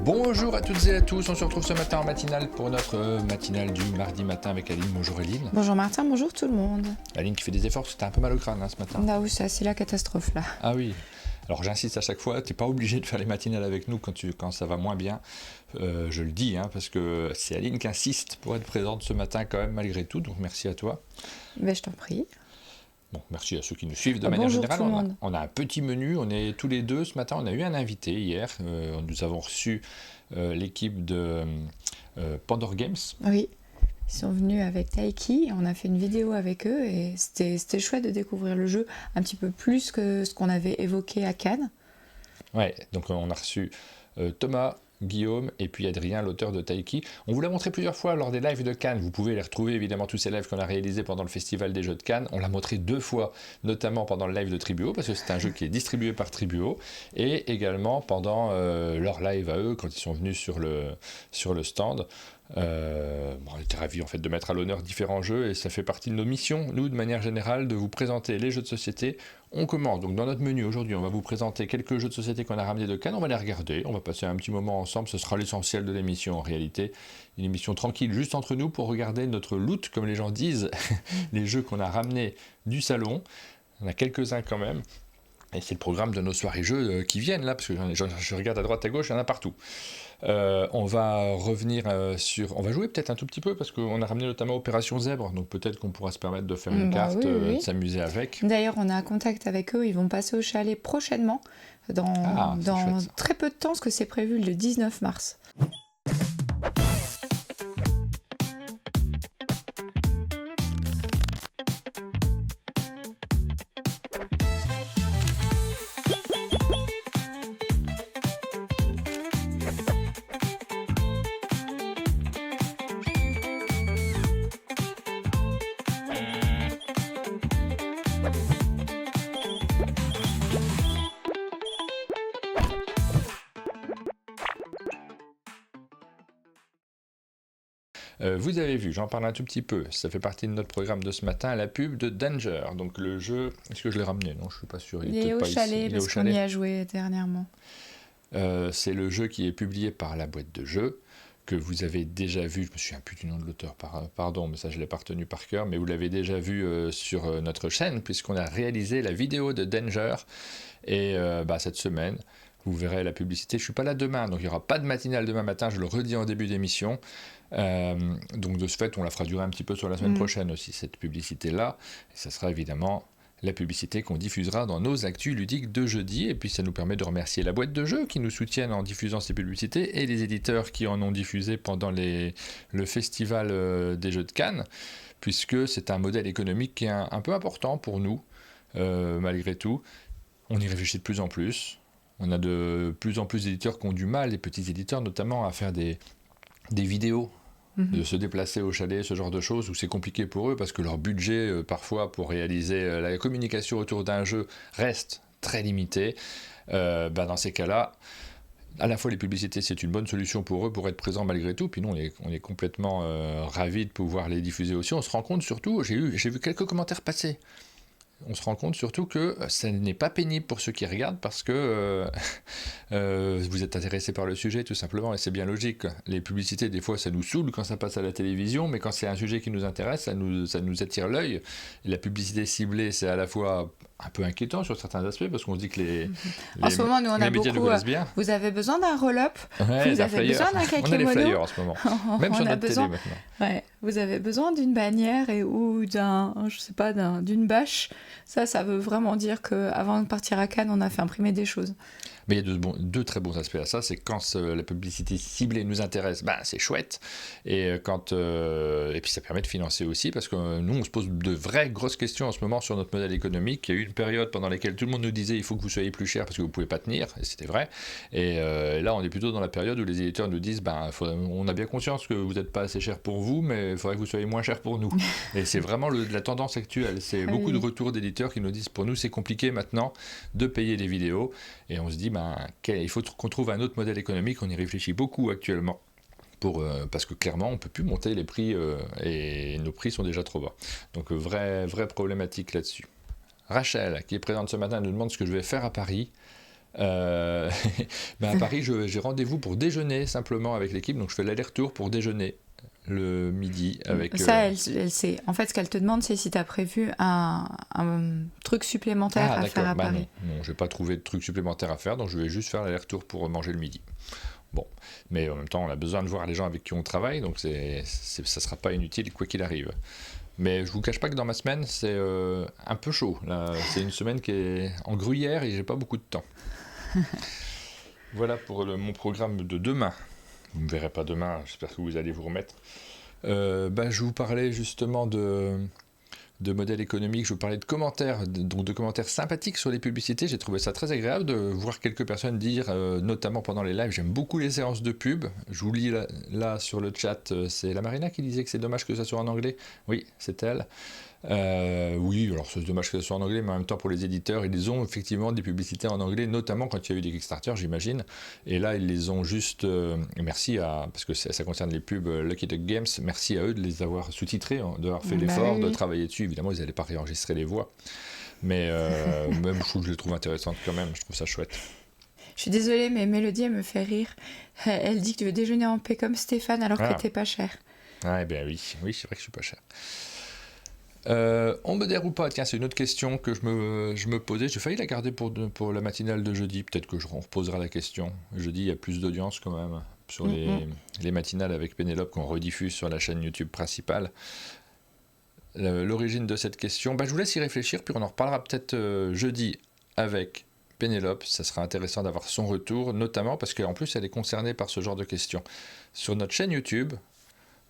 Bonjour à toutes et à tous, on se retrouve ce matin en matinale pour notre matinale du mardi matin avec Aline. Bonjour Aline. Bonjour Martin, bonjour tout le monde. Aline qui fait des efforts parce que t'as un peu mal au crâne ce matin. Ah oui, c'est la catastrophe là. Ah oui, alors j'insiste à chaque fois, t'es pas obligé de faire les matinales avec nous quand ça va moins bien. Je le dis, parce que c'est Aline qui insiste pour être présente ce matin quand même malgré tout, donc merci à toi. Ben, je t'en prie. Bon, merci à ceux qui nous suivent de manière générale. On a un petit menu, on est tous les deux ce matin, on a eu un invité hier, nous avons reçu l'équipe de Pandora Games. Oui, ils sont venus avec Taiki, on a fait une vidéo avec eux et c'était chouette de découvrir le jeu un petit peu plus que ce qu'on avait évoqué à Cannes. Ouais, donc on a reçu Thomas, Guillaume et puis Adrien, l'auteur de Taiki. On vous l'a montré plusieurs fois lors des lives de Cannes. Vous pouvez les retrouver évidemment tous ces lives qu'on a réalisés pendant le Festival des Jeux de Cannes. On l'a montré 2 fois, notamment pendant le live de Tribuo, parce que c'est un jeu qui est distribué par Tribuo, et également pendant leur live à eux, quand ils sont venus sur le stand. On était ravis en fait de mettre à l'honneur différents jeux et ça fait partie de nos missions, nous de manière générale, de vous présenter les jeux de société. On commence donc dans notre menu aujourd'hui, on va vous présenter quelques jeux de société qu'on a ramenés de Cannes, on va les regarder, on va passer un petit moment ensemble, ce sera l'essentiel de l'émission en réalité, une émission tranquille juste entre nous pour regarder notre loot comme les gens disent, les jeux qu'on a ramenés du salon, on a quelques-uns quand même. Et c'est le programme de nos soirées jeux qui viennent là, parce que je regarde à droite à gauche, il y en a partout. On va revenir on va jouer peut-être un tout petit peu, parce qu'on a ramené notamment Opération Zèbre, donc peut-être qu'on pourra se permettre de faire une carte, de s'amuser avec. D'ailleurs, on a un contact avec eux, ils vont passer au chalet prochainement, dans très peu de temps, parce que c'est prévu le 19 mars. Vous avez vu, j'en parle un tout petit peu, ça fait partie de notre programme de ce matin, la pub de Danger. Donc le jeu, est-ce que je l'ai ramené? Non, je suis pas sûr. Il est au chalet, parce qu'on y a joué dernièrement. C'est le jeu qui est publié par la boîte de jeux, que vous avez déjà vu, je me souviens plus du nom de l'auteur, pardon, mais ça je l'ai pas retenu par cœur, mais vous l'avez déjà vu sur notre chaîne, puisqu'on a réalisé la vidéo de Danger, et cette semaine, vous verrez la publicité. Je suis pas là demain, donc il n'y aura pas de matinale demain matin, je le redis en début d'émission. Donc de ce fait, on la fera durer un petit peu sur la semaine prochaine aussi, cette publicité-là. Et ça sera évidemment la publicité qu'on diffusera dans nos actus ludiques de jeudi. Et puis ça nous permet de remercier la boîte de jeux qui nous soutiennent en diffusant ces publicités et les éditeurs qui en ont diffusé pendant le festival des Jeux de Cannes, puisque c'est un modèle économique qui est un peu important pour nous, malgré tout. On y réfléchit de plus en plus. On a de plus en plus d'éditeurs qui ont du mal, les petits éditeurs notamment, à faire des vidéos, de se déplacer au chalet, ce genre de choses, où c'est compliqué pour eux parce que leur budget, parfois, pour réaliser la communication autour d'un jeu reste très limité. Dans ces cas-là, à la fois les publicités, c'est une bonne solution pour eux pour être présents malgré tout, puis nous, on est complètement ravis de pouvoir les diffuser aussi. On se rend compte surtout, j'ai vu quelques commentaires passer, on se rend compte surtout que ça n'est pas pénible pour ceux qui regardent parce que vous êtes intéressé par le sujet tout simplement et c'est bien logique. Les publicités des fois ça nous saoule quand ça passe à la télévision, mais quand c'est un sujet qui nous intéresse ça nous attire l'œil. Et la publicité ciblée c'est à la fois un peu inquiétant sur certains aspects parce qu'on se dit que en ce moment nous on a beaucoup bien. Vous avez besoin d'un roll-up, vous avez besoin d'un kakémono. On a les flyers en ce moment, même sur notre télé maintenant. Ouais, vous avez besoin d'une bannière ou d'une bâche. Ça veut vraiment dire qu'avant de partir à Cannes, on a fait imprimer des choses. Mais il y a deux très bons aspects à ça, c'est quand la publicité ciblée nous intéresse, c'est chouette, et puis ça permet de financer aussi, parce que nous on se pose de vraies grosses questions en ce moment sur notre modèle économique. Il y a eu une période pendant laquelle tout le monde nous disait il faut que vous soyez plus cher parce que vous ne pouvez pas tenir, et c'était vrai, et là on est plutôt dans la période où les éditeurs nous disent on a bien conscience que vous n'êtes pas assez cher pour vous, mais il faudrait que vous soyez moins cher pour nous. Et c'est vraiment la tendance actuelle, c'est beaucoup de retours d'éditeurs qui nous disent pour nous c'est compliqué maintenant de payer les vidéos, et on se dit il faut qu'on trouve un autre modèle économique. On y réfléchit beaucoup actuellement parce que clairement on ne peut plus monter les prix et nos prix sont déjà trop bas. Donc vraie problématique là-dessus. Rachel, qui est présente ce matin, nous demande ce que je vais faire à Paris. Euh, à Paris, j'ai rendez-vous pour déjeuner simplement avec l'équipe, donc je fais l'aller-retour pour déjeuner le midi avec... Ça, elle sait. En fait, ce qu'elle te demande, c'est si tu as prévu un truc supplémentaire à faire à Paris. Non, je n'ai pas trouvé de truc supplémentaire à faire, donc je vais juste faire l'aller-retour pour manger le midi. Bon, mais en même temps, on a besoin de voir les gens avec qui on travaille, donc ça ne sera pas inutile quoi qu'il arrive. Mais je vous cache pas que dans ma semaine, c'est un peu chaud. Là, c'est une semaine qui est en gruyère et j'ai pas beaucoup de temps. Voilà pour mon programme de demain. Vous ne me verrez pas demain, j'espère que vous allez vous remettre. Je vous parlais justement de modèles économiques, je vous parlais de commentaires, donc de commentaires sympathiques sur les publicités. J'ai trouvé ça très agréable de voir quelques personnes dire, notamment pendant les lives, j'aime beaucoup les séances de pub. Je vous lis là sur le chat, c'est la Marina qui disait que c'est dommage que ça soit en anglais. Oui, c'est elle. Oui, alors c'est dommage que ça soit en anglais, mais en même temps pour les éditeurs, ils ont effectivement des publicités en anglais, notamment quand il y a eu des Kickstarter, j'imagine. Et là, ils les ont juste, merci parce que ça concerne les pubs Lucky Duck Games, merci à eux de les avoir sous-titrés, d'avoir fait l'effort de travailler dessus. Évidemment, ils n'allaient pas réenregistrer les voix, mais même je trouve que je les trouve intéressantes quand même, je trouve ça chouette. Je suis désolée, mais Mélodie, elle me fait rire. Elle dit que tu veux déjeuner en paix comme Stéphane alors que t'es pas cher. Ah, bien oui, c'est vrai que je suis pas cher. On modère ou pas? Tiens, c'est une autre question que je me posais. J'ai failli la garder pour la matinale de jeudi. Peut-être que on reposera la question. Jeudi, il y a plus d'audience quand même sur les matinales avec Pénélope qu'on rediffuse sur la chaîne YouTube principale. L'origine de cette question, je vous laisse y réfléchir, puis on en reparlera peut-être jeudi avec Pénélope. Ça sera intéressant d'avoir son retour, notamment parce qu'en plus, elle est concernée par ce genre de questions. Sur notre chaîne YouTube,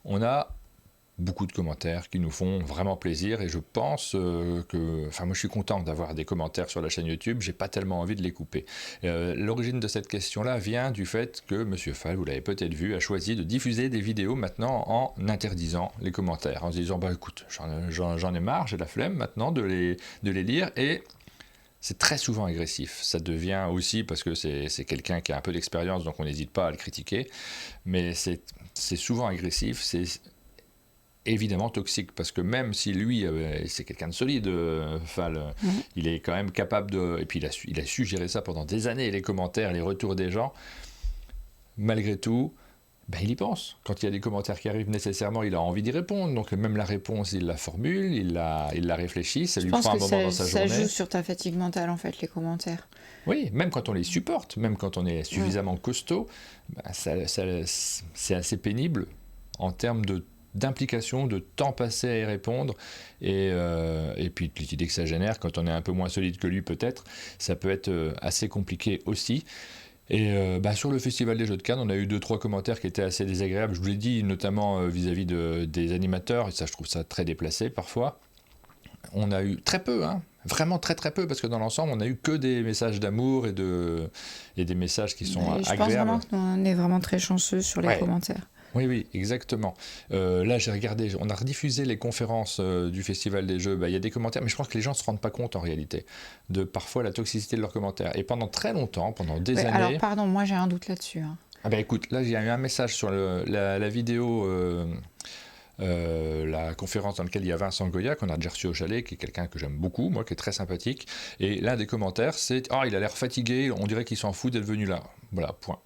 on a beaucoup de commentaires qui nous font vraiment plaisir et je pense moi je suis content d'avoir des commentaires sur la chaîne YouTube, j'ai pas tellement envie de les couper. L'origine de cette question-là vient du fait que Monsieur Fall, vous l'avez peut-être vu, a choisi de diffuser des vidéos maintenant en interdisant les commentaires, en se disant écoute, j'en ai marre, j'ai la flemme maintenant de les lire et c'est très souvent agressif. Ça devient aussi, parce que c'est quelqu'un qui a un peu d'expérience, donc on n'hésite pas à le critiquer, mais c'est souvent agressif, c'est évidemment toxique, parce que même si lui, c'est quelqu'un de solide, Fall, il est quand même capable de... Et puis il a su gérer ça pendant des années, les commentaires, les retours des gens. Malgré tout, il y pense. Quand il y a des commentaires qui arrivent, nécessairement, il a envie d'y répondre. Donc même la réponse, il la formule, il la réfléchit, ça lui prend un moment dans sa journée. Ça joue sur ta fatigue mentale, en fait, les commentaires. Oui, même quand on les supporte, même quand on est suffisamment costaud, c'est assez pénible en termes d'implication, de temps passé à y répondre, et puis l'idée que ça génère, quand on est un peu moins solide que lui peut-être, ça peut être assez compliqué aussi. Et sur le Festival des Jeux de Cannes, on a eu 2-3 commentaires qui étaient assez désagréables, je vous l'ai dit, notamment vis-à-vis des animateurs, et ça je trouve ça très déplacé parfois. On a eu très peu, vraiment très très peu, parce que dans l'ensemble, on a eu que des messages d'amour et des messages qui sont agréables. Je pense vraiment qu'on est vraiment très chanceux sur les commentaires. Oui, exactement. Là, j'ai regardé, on a rediffusé les conférences du Festival des Jeux. Il y a des commentaires, mais je pense que les gens ne se rendent pas compte en réalité de parfois la toxicité de leurs commentaires. Et pendant très longtemps, pendant des années... Alors, pardon, moi j'ai un doute là-dessus. Écoute, là, il y a eu un message sur la vidéo... la conférence dans laquelle il y a Vincent Goya qu'on a déjà reçu au chalet, qui est quelqu'un que j'aime beaucoup, moi, qui est très sympathique, et l'un des commentaires c'est il a l'air fatigué, on dirait qu'il s'en fout d'être venu là. Voilà, point.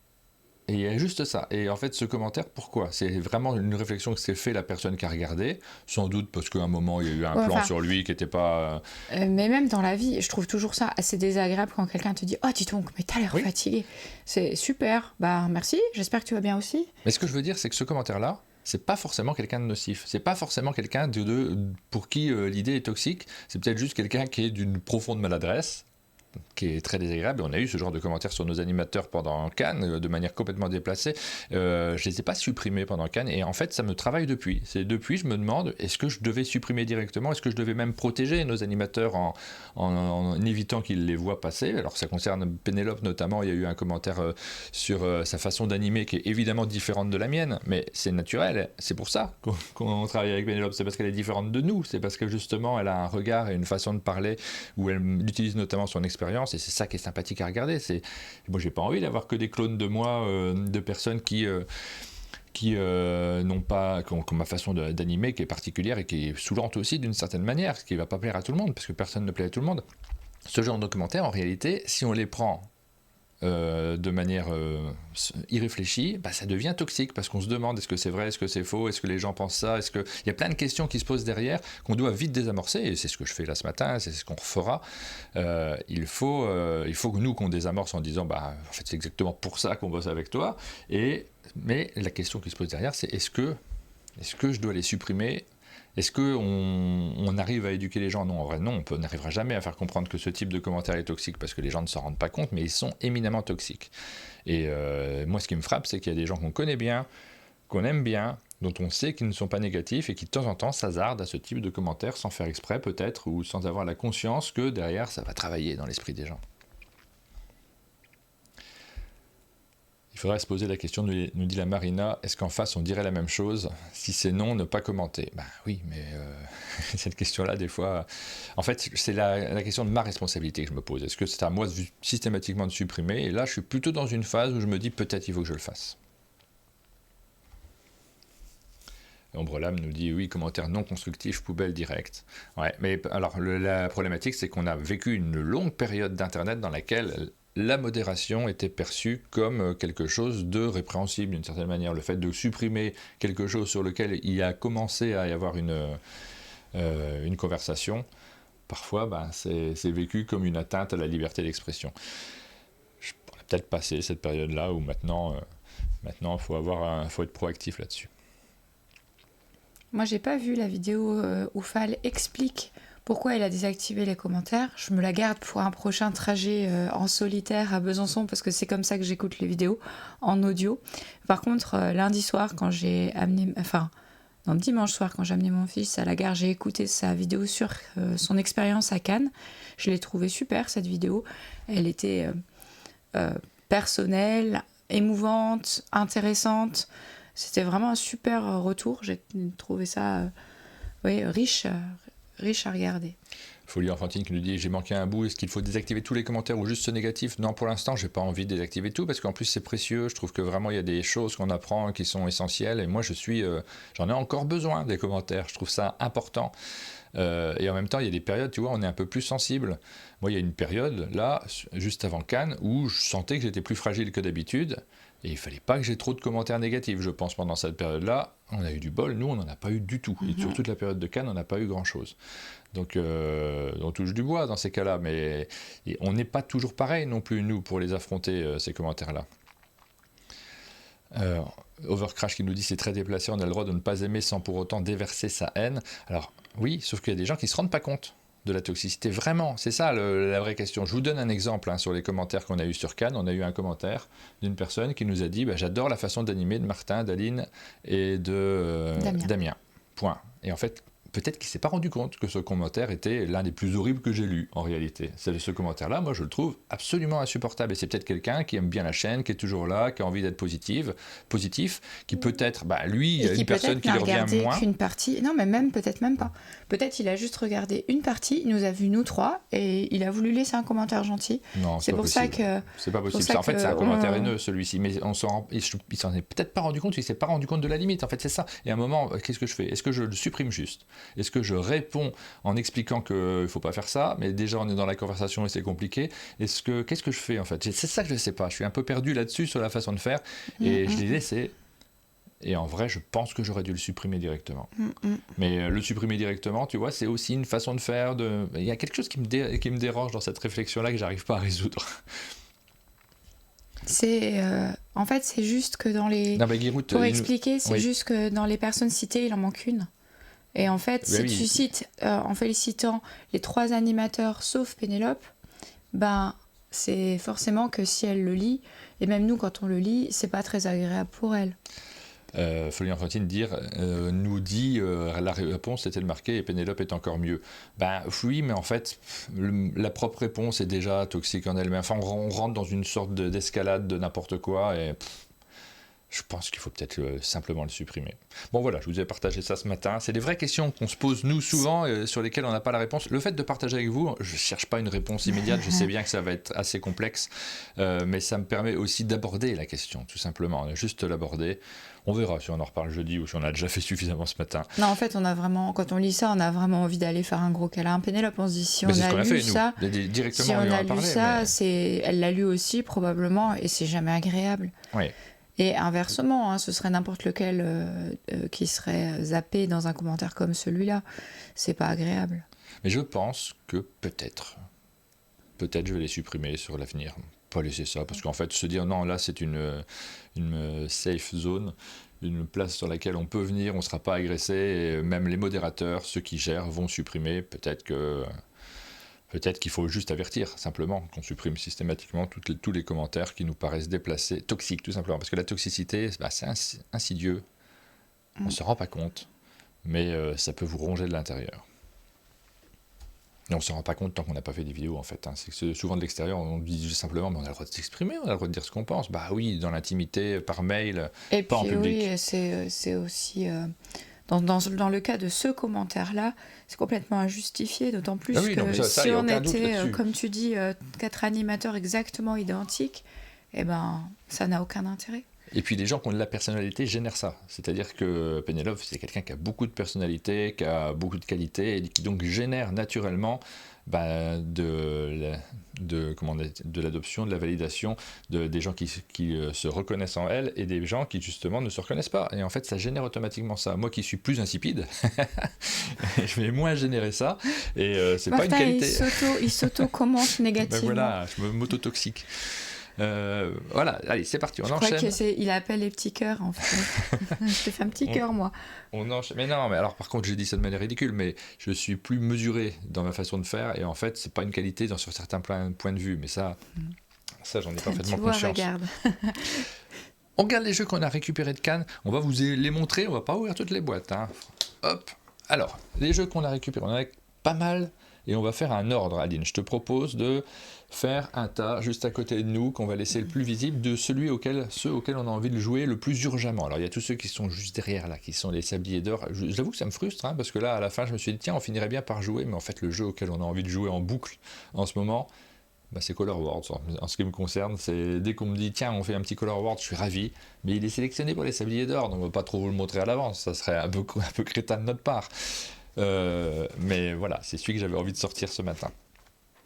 Et il y a juste ça. Et en fait, ce commentaire, pourquoi? C'est vraiment une réflexion que s'est fait la personne qui a regardé, sans doute parce qu'à un moment, il y a eu un plan sur lui qui n'était pas... mais même dans la vie, je trouve toujours ça assez désagréable quand quelqu'un te dit « Oh, dis donc, mais t'as l'air fatigué. » C'est super. Merci, j'espère que tu vas bien aussi. Mais ce que je veux dire, c'est que ce commentaire-là, c'est pas forcément quelqu'un de nocif. C'est pas forcément quelqu'un pour qui l'idée est toxique. C'est peut-être juste quelqu'un qui est d'une profonde maladresse, qui est très désagréable. On a eu ce genre de commentaires sur nos animateurs pendant Cannes, de manière complètement déplacée. Je les ai pas supprimés pendant Cannes, et en fait, ça me travaille depuis. Depuis, je me demande, est-ce que je devais supprimer directement? Est-ce que je devais même protéger nos animateurs en évitant qu'ils les voient passer? Alors, ça concerne Pénélope notamment. Il y a eu un commentaire sur sa façon d'animer qui est évidemment différente de la mienne, mais c'est naturel. C'est pour ça qu'on travaille avec Pénélope. C'est parce qu'elle est différente de nous. C'est parce que justement, elle a un regard et une façon de parler où elle utilise notamment son expérience, et c'est ça qui est sympathique à regarder. Moi, j'ai pas envie d'avoir que des clones de moi, de personnes qui n'ont pas, qui ont ma façon d'animer qui est particulière et qui est saoulante aussi d'une certaine manière, ce qui va pas plaire à tout le monde, parce que personne ne plaît à tout le monde. Ce genre de commentaires, en réalité, si on les prend de manière irréfléchie, ça devient toxique parce qu'on se demande est-ce que c'est vrai, est-ce que c'est faux, est-ce que les gens pensent ça, il y a plein de questions qui se posent derrière qu'on doit vite désamorcer, et c'est ce que je fais là ce matin, c'est ce qu'on refera. Il faut que nous qu'on désamorce en disant en fait c'est exactement pour ça qu'on bosse avec toi, mais la question qui se pose derrière, c'est est-ce que je dois les supprimer? Est-ce qu'on arrive à éduquer les gens? Non, en vrai, non, on n'arrivera jamais à faire comprendre que ce type de commentaire est toxique parce que les gens ne s'en rendent pas compte, mais ils sont éminemment toxiques. Et moi, ce qui me frappe, c'est qu'il y a des gens qu'on connaît bien, qu'on aime bien, dont on sait qu'ils ne sont pas négatifs et qui de temps en temps s'hasardent à ce type de commentaires sans faire exprès peut-être, ou sans avoir la conscience que derrière, ça va travailler dans l'esprit des gens. Il faudrait se poser la question, nous dit la Marina, est-ce qu'en face on dirait la même chose? Si c'est non, ne pas commenter. Oui, mais cette question-là, des fois... En fait, c'est la question de ma responsabilité que je me pose. Est-ce que c'est à moi systématiquement de supprimer? Et là, je suis plutôt dans une phase où je me dis peut-être il faut que je le fasse. Ombrelame nous dit oui, commentaire non constructif, poubelle directe. Ouais, mais alors la problématique, c'est qu'on a vécu une longue période d'Internet dans laquelle la modération était perçue comme quelque chose de répréhensible d'une certaine manière. Le fait de supprimer quelque chose sur lequel il a commencé à y avoir une conversation, parfois c'est vécu comme une atteinte à la liberté d'expression. Je pourrais peut-être passer cette période-là où maintenant il faut être proactif là-dessus. Moi, j'ai pas vu la vidéo où Fall explique pourquoi il a désactivé les commentaires. Je me la garde pour un prochain trajet en solitaire à Besançon parce que c'est comme ça que j'écoute les vidéos en audio. Par contre, lundi soir, dimanche soir, quand j'ai amené mon fils à la gare, j'ai écouté sa vidéo sur son expérience à Cannes. Je l'ai trouvée super, cette vidéo. Elle était personnelle, émouvante, intéressante. C'était vraiment un super retour. J'ai trouvé ça riche à regarder. Folie enfantine qui nous dit j'ai manqué un bout, est-ce qu'il faut désactiver tous les commentaires ou juste ceux négatifs? Non, pour l'instant j'ai pas envie de désactiver tout parce qu'en plus c'est précieux. Je trouve que vraiment il y a des choses qu'on apprend qui sont essentielles et moi j'en ai encore besoin des commentaires. Je trouve ça important. Et en même temps il y a des périodes, tu vois, on est un peu plus sensible. Moi il y a une période là juste avant Cannes où je sentais que j'étais plus fragile que d'habitude. Et il ne fallait pas que j'ai trop de commentaires négatifs, je pense, pendant cette période-là. On a eu du bol, nous, on n'en a pas eu du tout. Et sur toute la période de Cannes, on n'a pas eu grand-chose. Donc, on touche du bois dans ces cas-là, mais on n'est pas toujours pareil non plus, nous, pour les affronter, ces commentaires-là. Overcrash qui nous dit c'est très déplacé, on a le droit de ne pas aimer sans pour autant déverser sa haine. Alors, oui, sauf qu'il y a des gens qui ne se rendent pas compte de la toxicité, vraiment, c'est ça la vraie question. Je vous donne un exemple sur les commentaires qu'on a eu sur Cannes. On a eu un commentaire d'une personne qui nous a dit j'adore la façon d'animer de Martin, d'Aline et de Damien. Point. Et en fait, peut-être qu'il ne s'est pas rendu compte que ce commentaire était l'un des plus horribles que j'ai lus, en réalité. Ce commentaire-là, moi, je le trouve absolument insupportable. Et c'est peut-être quelqu'un qui aime bien la chaîne, qui est toujours là, qui a envie d'être positif, qui peut-être, lui, il y a une personne qui lui revient moins. Qu'une partie, non, mais peut-être même pas. Peut-être il a juste regardé une partie, il nous a vu nous trois, et il a voulu laisser un commentaire gentil. Non, c'est pour ça que... C'est pas possible. En fait, c'est un commentaire haineux, celui-ci. Mais il s'en est peut-être pas rendu compte, il s'est pas rendu compte de la limite. En fait, c'est ça. Et à un moment, qu'est-ce que je fais? Est-ce que je le supprime juste? Est-ce que je réponds en expliquant qu'il ne faut pas faire ça, mais déjà on est dans la conversation et c'est compliqué? Qu'est-ce que je fais en fait? C'est ça que je ne sais pas. Je suis un peu perdu là-dessus sur la façon de faire et je l'ai laissé. Et en vrai, je pense que j'aurais dû le supprimer directement. Mais le supprimer directement, tu vois, c'est aussi une façon de faire. Il y a quelque chose qui me dérange dans cette réflexion-là que j'arrive pas à résoudre. En fait, c'est juste que dans les... Non, Guirout, pour expliquer, c'est juste que dans les personnes citées, il en manque une. Et en fait, si tu cites, en félicitant les 3 animateurs, sauf Pénélope, c'est forcément que si elle le lit, et même nous, quand on le lit, c'est pas très agréable pour elle. Folie enfantine nous dit la réponse était de marquer et Pénélope est encore mieux. Oui, mais en fait la propre réponse est déjà toxique en elle-même. Enfin, on rentre dans une sorte d'escalade de n'importe quoi et je pense qu'il faut peut-être simplement le supprimer. Bon voilà, je vous ai partagé ça ce matin. C'est des vraies questions qu'on se pose nous souvent, sur lesquelles on n'a pas la réponse. Le fait de partager avec vous, je ne cherche pas une réponse immédiate, je sais bien que ça va être assez complexe, mais ça me permet aussi d'aborder la question, tout simplement, juste l'aborder. On verra si on en reparle jeudi ou si on a déjà fait suffisamment ce matin. Non, en fait, quand on lit ça, on a vraiment envie d'aller faire un gros câlin à Pénélope. On se dit, si on a lu ça, directement, on a lu ça, elle l'a lu aussi probablement, et c'est jamais agréable. Oui. Et inversement, ce serait n'importe lequel qui serait zappé dans un commentaire comme celui-là. C'est pas agréable. Mais je pense que peut-être je vais les supprimer sur l'avenir. Pas laisser ça, parce qu'en fait, se dire non, là c'est une safe zone, une place sur laquelle on peut venir, on ne sera pas agressé, et même les modérateurs, ceux qui gèrent, vont supprimer. Peut-être qu'il faut juste avertir, simplement, qu'on supprime systématiquement tous les commentaires qui nous paraissent déplacés, toxiques, tout simplement. Parce que la toxicité, c'est insidieux, on ne se rend pas compte, mais ça peut vous ronger de l'intérieur. Et on ne se rend pas compte tant qu'on n'a pas fait des vidéos, en fait. C'est que souvent de l'extérieur, on dit simplement, mais on a le droit de s'exprimer, on a le droit de dire ce qu'on pense. Bah oui, dans l'intimité, par mail, et pas puis, en public. Oui, c'est aussi... Dans le cas de ce commentaire-là, c'est complètement injustifié, d'autant plus que si on était, comme tu dis, 4 animateurs exactement identiques, eh ben, ça n'a aucun intérêt. Et puis les gens qui ont de la personnalité génèrent ça. C'est-à-dire que Pénélope, c'est quelqu'un qui a beaucoup de personnalité, qui a beaucoup de qualité, et qui donc génère naturellement de l'adoption, de la validation des gens qui se reconnaissent en elle, et des gens qui justement ne se reconnaissent pas. Et en fait, ça génère automatiquement ça. Moi qui suis plus insipide, je vais moins générer ça, et c'est Martin, pas une qualité. Il s'auto-commente négativement. Voilà, je me m'auto-toxique. Voilà, allez, c'est parti, on enchaîne. Je crois qu'il appelle les petits cœurs, en fait. Je te fais un petit cœur, moi. On enchaîne. Mais non, mais alors par contre, j'ai dit ça de manière ridicule, mais je suis plus mesuré dans ma façon de faire, et en fait, c'est pas une qualité sur certains points de vue, mais ça j'en ai parfaitement conscience. Regarde. On regarde les jeux qu'on a récupérés de Cannes, on va vous les montrer, on va pas ouvrir toutes les boîtes. Hein. Hop. Alors, les jeux qu'on a récupérés, on en a pas mal. Et on va faire un ordre, Aline. Je te propose de faire un tas juste à côté de nous, qu'on va laisser le plus visible, de ceux auxquels on a envie de jouer le plus urgemment. Alors il y a tous ceux qui sont juste derrière là, qui sont les sabliers d'or. J'avoue que ça me frustre, hein, parce que là, à la fin, je me suis dit, tiens, on finirait bien par jouer, mais en fait, le jeu auquel on a envie de jouer en boucle en ce moment, c'est Color Worlds. En ce qui me concerne, c'est dès qu'on me dit, tiens, on fait un petit Color Worlds, je suis ravi, mais il est sélectionné pour les sabliers d'or, donc on ne va pas trop vous le montrer à l'avance, ça serait un peu crétin de notre part. Mais voilà, c'est celui que j'avais envie de sortir ce matin.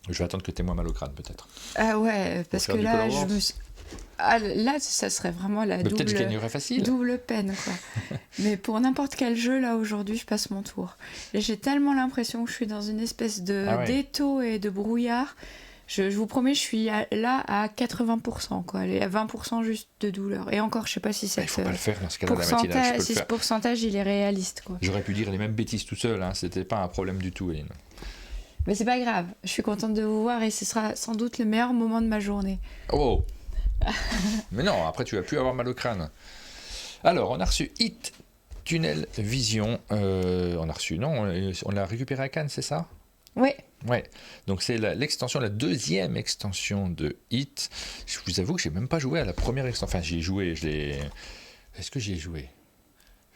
Je vais attendre que t'aies moins mal au crâne, peut-être. Ah ouais, parce que là, là, ça serait vraiment la peut-être je gagnerais facile. Double peine, quoi. Mais pour n'importe quel jeu, là, aujourd'hui, je passe mon tour. Et j'ai tellement l'impression que je suis dans une espèce d'étau et de brouillard. Je vous promets, je suis là à 80%, quoi. Et à 20% juste de douleur. Et encore, je sais pas si c'est... Il faut pas le faire dans ce cas-là de la matinale. Si ce pourcentage, il est réaliste, quoi. J'aurais pu dire les mêmes bêtises tout seul, hein. C'était pas un problème du tout, Aline. Mais c'est pas grave, je suis contente de vous voir et ce sera sans doute le meilleur moment de ma journée. Oh. Mais non, après tu vas plus avoir mal au crâne. Alors, on a reçu Hit Tunnel Vision. On l'a récupéré à Cannes, c'est ça ? Oui. Ouais, donc c'est l'extension, la deuxième extension de Hit. Je vous avoue que j'ai même pas joué à la première extension. Enfin, j'y ai joué, Est-ce que j'y ai joué ?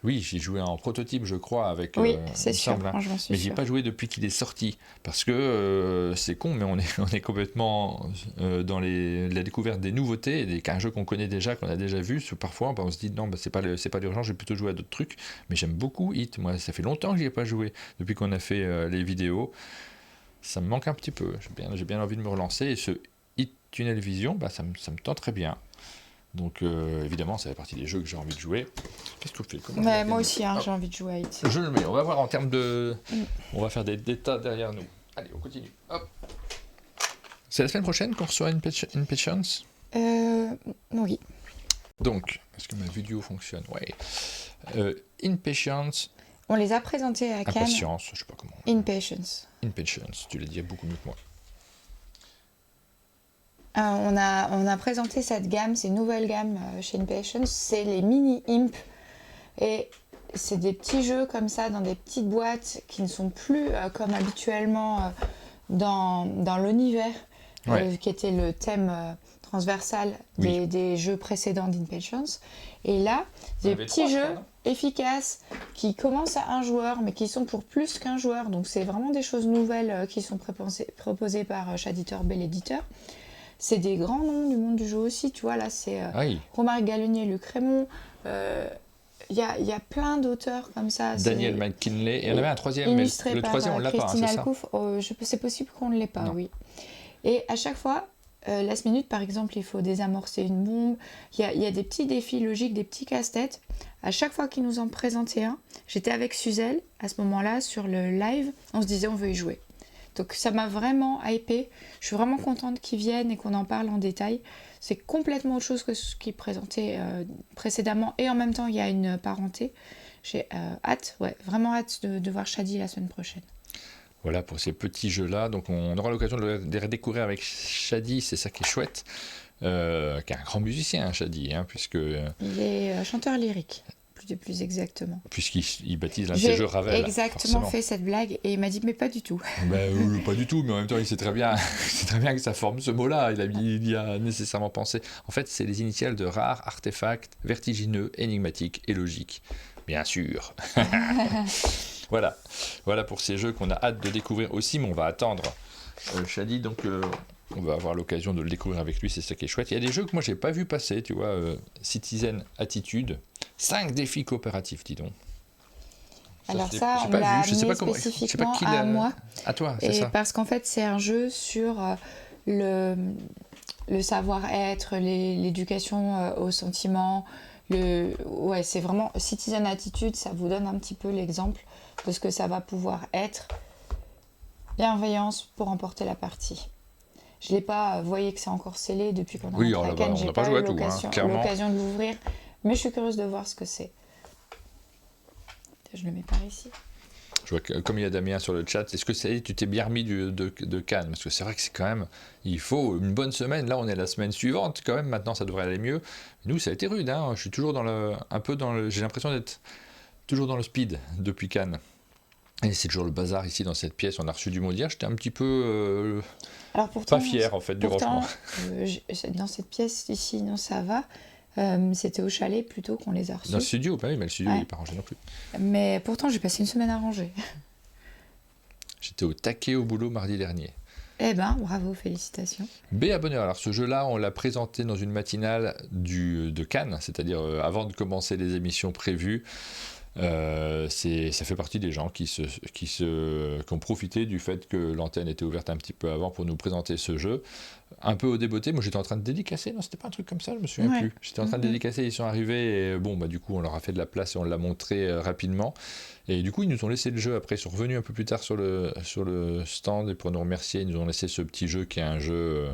Oui, j'y ai joué en prototype, je crois, avec... Oui, c'est sûr, hein. Mais j'y ai pas joué depuis qu'il est sorti, parce que c'est con, mais on est complètement dans la découverte des nouveautés, qu'un jeu qu'on connaît déjà, qu'on a déjà vu, parfois on se dit, non, c'est pas l'urgence, je vais plutôt jouer à d'autres trucs, mais j'aime beaucoup Hit, moi, ça fait longtemps que j'y ai pas joué, depuis qu'on a fait les vidéos. Ça me manque un petit peu, j'ai bien envie de me relancer, et ce Hit Tunnel Vision, ça me tente très bien. Donc évidemment, ça fait partie des jeux que j'ai envie de jouer. Qu'est-ce que tu fais ? Moi aussi, j'ai envie de jouer à Hit. Je le mets, on va voir en termes de... On va faire des tas derrière nous. Allez, on continue. Hop. C'est la semaine prochaine qu'on reçoit Impatience ? Oui. Donc, est-ce que ma vidéo fonctionne ? Ouais. Impatience... On les a présentés à Cannes. Impatience, je sais pas comment. Impatience, tu l'as dit beaucoup mieux que moi. On a présenté cette gamme, c'est une nouvelle gamme chez Impatience, c'est les mini Imp. Et c'est des petits jeux comme ça, dans des petites boîtes qui ne sont plus comme habituellement dans l'univers qui était le thème transversal des jeux précédents d'Inpatience. Et là, des petits jeux efficaces qui commencent à un joueur, mais qui sont pour plus qu'un joueur. Donc c'est vraiment des choses nouvelles qui sont proposées par Shaditor, bel éditeur. C'est des grands noms du monde du jeu aussi, tu vois, là c'est Romaric Gallenier, Luc Raymond, il y a plein d'auteurs comme ça. Daniel McKinley, et il y en avait un troisième, mais le troisième on l'a pas, c'est ça c'est possible qu'on ne l'ait pas, oui. Et à chaque fois, Last Minute par exemple, il faut désamorcer une bombe, il y a des petits défis logiques, des petits casse-têtes. À chaque fois qu'ils nous en présentaient un, j'étais avec Suzel, à ce moment-là, sur le live, on se disait on veut y jouer. Donc ça m'a vraiment hypée. Je suis vraiment contente qu'ils viennent et qu'on en parle en détail. C'est complètement autre chose que ce qu'ils présentaient précédemment. Et en même temps, il y a une parenté. J'ai vraiment hâte de voir Shadi la semaine prochaine. Voilà pour ces petits jeux-là. Donc on aura l'occasion de les redécouvrir avec Shadi, c'est ça qui est chouette. Qui est un grand musicien, Shadi, puisque... Il est chanteur lyrique. Plus exactement. Puisqu'il baptise l'un de ses jeux Ravel. J'ai exactement fait cette blague et il m'a dit mais pas du tout. Pas du tout, mais en même temps il sait très bien que ça forme ce mot-là. Il y a nécessairement pensé. En fait, c'est les initiales de rare, artefact, vertigineux, énigmatique et logique. Bien sûr. Voilà pour ces jeux qu'on a hâte de découvrir aussi, mais on va attendre Shadi, donc on va avoir l'occasion de le découvrir avec lui, c'est ça qui est chouette. Il y a des jeux que moi j'ai pas vu passer, tu vois, Citizen Attitude, 5 défis coopératifs, dis donc. Alors ça, on l'a amené spécifiquement à moi. À toi, c'est ça. Parce qu'en fait, c'est un jeu sur le savoir-être, l'éducation au sentiment. C'est vraiment Citizen Attitude, ça vous donne un petit peu l'exemple de ce que ça va pouvoir être. Bienveillance pour remporter la partie. Je ne l'ai pas, vous voyez que c'est encore scellé depuis qu'on a rentré à Cannes. Je n'ai pas eu l'occasion de l'ouvrir, mais je suis curieuse de voir ce que c'est. Je le mets par ici. Je vois que, comme il y a Damien sur le chat, est-ce que tu t'es bien remis de Cannes? Parce que c'est vrai que c'est quand même, il faut une bonne semaine. Là, on est la semaine suivante quand même. Maintenant, ça devrait aller mieux. Nous, ça a été rude. Je suis toujours j'ai l'impression d'être toujours dans le speed depuis Cannes. Et c'est toujours le bazar ici dans cette pièce. On a reçu du mot d'hier. J'étais un petit peu pas fier en fait du rangement. Dans cette pièce ici, non, ça va. C'était au chalet plutôt qu'on les a reçus. Dans le studio, oui, mais le studio il n'est pas rangé non plus. Mais pourtant, j'ai passé une semaine à ranger. J'étais au taquet au boulot mardi dernier. Eh ben, bravo, félicitations. B à bonheur. Alors ce jeu-là, on l'a présenté dans une matinale de Cannes, c'est-à-dire avant de commencer les émissions prévues. Ça fait partie des gens qui ont profité du fait que l'antenne était ouverte un petit peu avant pour nous présenter ce jeu. Un peu au débeauté, moi j'étais en train de dédicacer, non c'était pas un truc comme ça, je me souviens plus. J'étais en train de dédicacer, ils sont arrivés et du coup on leur a fait de la place et on l'a montré rapidement. Et du coup ils nous ont laissé le jeu, après ils sont revenus un peu plus tard sur le stand et pour nous remercier, ils nous ont laissé ce petit jeu qui est un jeu...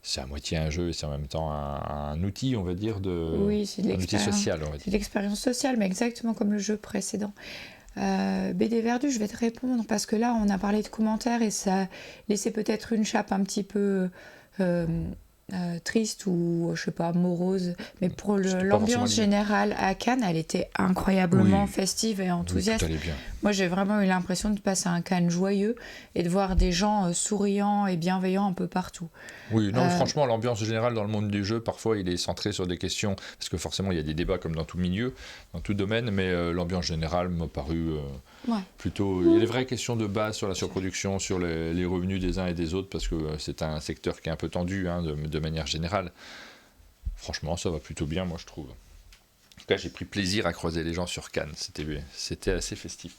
c'est à moitié un jeu et c'est en même temps un outil, on va dire, un outil social. C'est l'expérience sociale, mais exactement comme le jeu précédent. BD Verdu, je vais te répondre parce que là, on a parlé de commentaires et ça laissait peut-être une chape un petit peu triste ou, je sais pas, morose. Mais pour l'ambiance générale à Cannes, elle était incroyablement festive et enthousiaste. Oui, bien. Moi, j'ai vraiment eu l'impression de passer un Cannes joyeux et de voir des gens souriants et bienveillants un peu partout. Oui, non, franchement, l'ambiance générale dans le monde du jeu, parfois, il est centré sur des questions, parce que forcément, il y a des débats comme dans tout milieu, dans tout domaine, mais l'ambiance générale m'a paru plutôt... Il y a des vraies questions de base sur la surproduction, sur les revenus des uns et des autres, parce que c'est un secteur qui est un peu tendu, de manière générale. Franchement, ça va plutôt bien, moi, je trouve. En tout cas, j'ai pris plaisir à croiser les gens sur Cannes, c'était assez festif.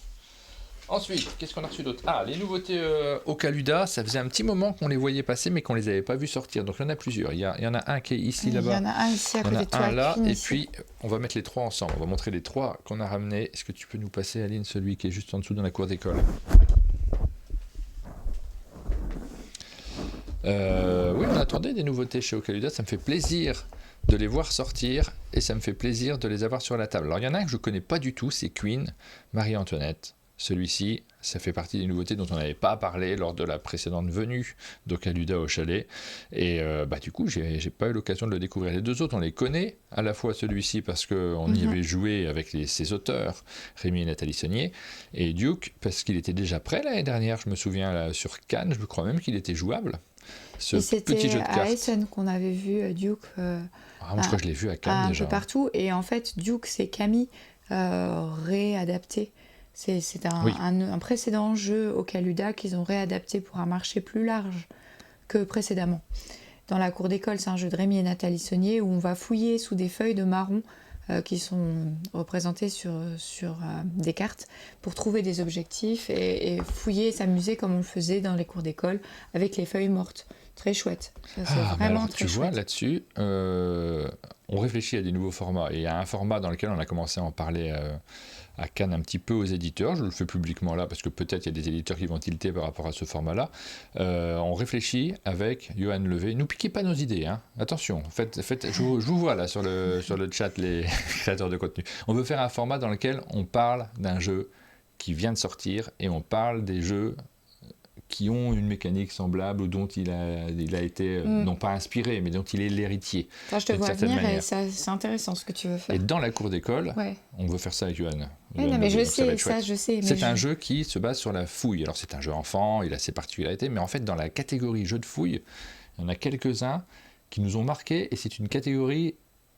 Ensuite, qu'est-ce qu'on a reçu d'autre? Les nouveautés au Caluda, ça faisait un petit moment qu'on les voyait passer, mais qu'on les avait pas vus sortir. Donc il y en a plusieurs. Il y en a un qui est ici, là-bas. Il y en a un ici à côté de toi. Un là, et puis on va mettre les trois ensemble. On va montrer les trois qu'on a ramenés. Est-ce que tu peux nous passer, Aline, celui qui est juste en dessous dans la cour d'école? Oui, on attendait des nouveautés chez Ocaluda. Ça me fait plaisir de les voir sortir et ça me fait plaisir de les avoir sur la table. Alors il y en a un que je connais pas du tout, c'est Queen, Marie-Antoinette. Celui-ci, ça fait partie des nouveautés dont on n'avait pas parlé lors de la précédente venue d'Ocaluda au chalet. Et du coup, j'ai pas eu l'occasion de le découvrir. Les deux autres, on les connaît. À la fois celui-ci parce qu'on y avait joué avec ses auteurs, Rémi et Nathalie Saunier. Et Duke, parce qu'il était déjà prêt l'année dernière. Je me souviens là, sur Cannes, je crois même qu'il était jouable. ce Et petit jeu de c'était à cartes. Essen qu'on avait vu Duke Moi, je crois que je l'ai vu à Cannes un déjà. peu partout. Et en fait, Duke, c'est Camille réadapté. C'est Oui. un précédent jeu au Caluda qu'ils ont réadapté pour un marché plus large que précédemment. Dans la cour d'école, c'est un jeu de Rémi et Nathalie Saunier où on va fouiller sous des feuilles de marron qui sont représentées sur des cartes pour trouver des objectifs et fouiller et s'amuser comme on le faisait dans les cours d'école avec les feuilles mortes. Très chouette. Ça, c'est vraiment alors, très tu vois, chouette. là-dessus, on réfléchit à des nouveaux formats. Et il y a un format dans lequel on a commencé à en parler à Cannes un petit peu aux éditeurs. Je le fais publiquement là parce que peut-être il y a des éditeurs qui vont tilter par rapport à ce format-là. On réfléchit avec Johan Levé. Nous piquez pas nos idées, hein. Attention, je vous vois là sur le chat, les créateurs de contenu. On veut faire un format dans lequel on parle d'un jeu qui vient de sortir et on parle des jeux qui ont une mécanique semblable ou dont il a été, non pas inspiré, mais dont il est l'héritier. Enfin, je te d'une vois certaine venir et manière. c'est intéressant ce que tu veux faire. Et dans la cour d'école, Ouais. on veut faire ça avec Johan. Oui, non, mais je sais, ça je sais. C'est un jeu qui se base sur la fouille. Alors c'est un jeu enfant, il a ses particularités, mais en fait dans la catégorie jeu de fouille, il y en a quelques-uns qui nous ont marqués et c'est une catégorie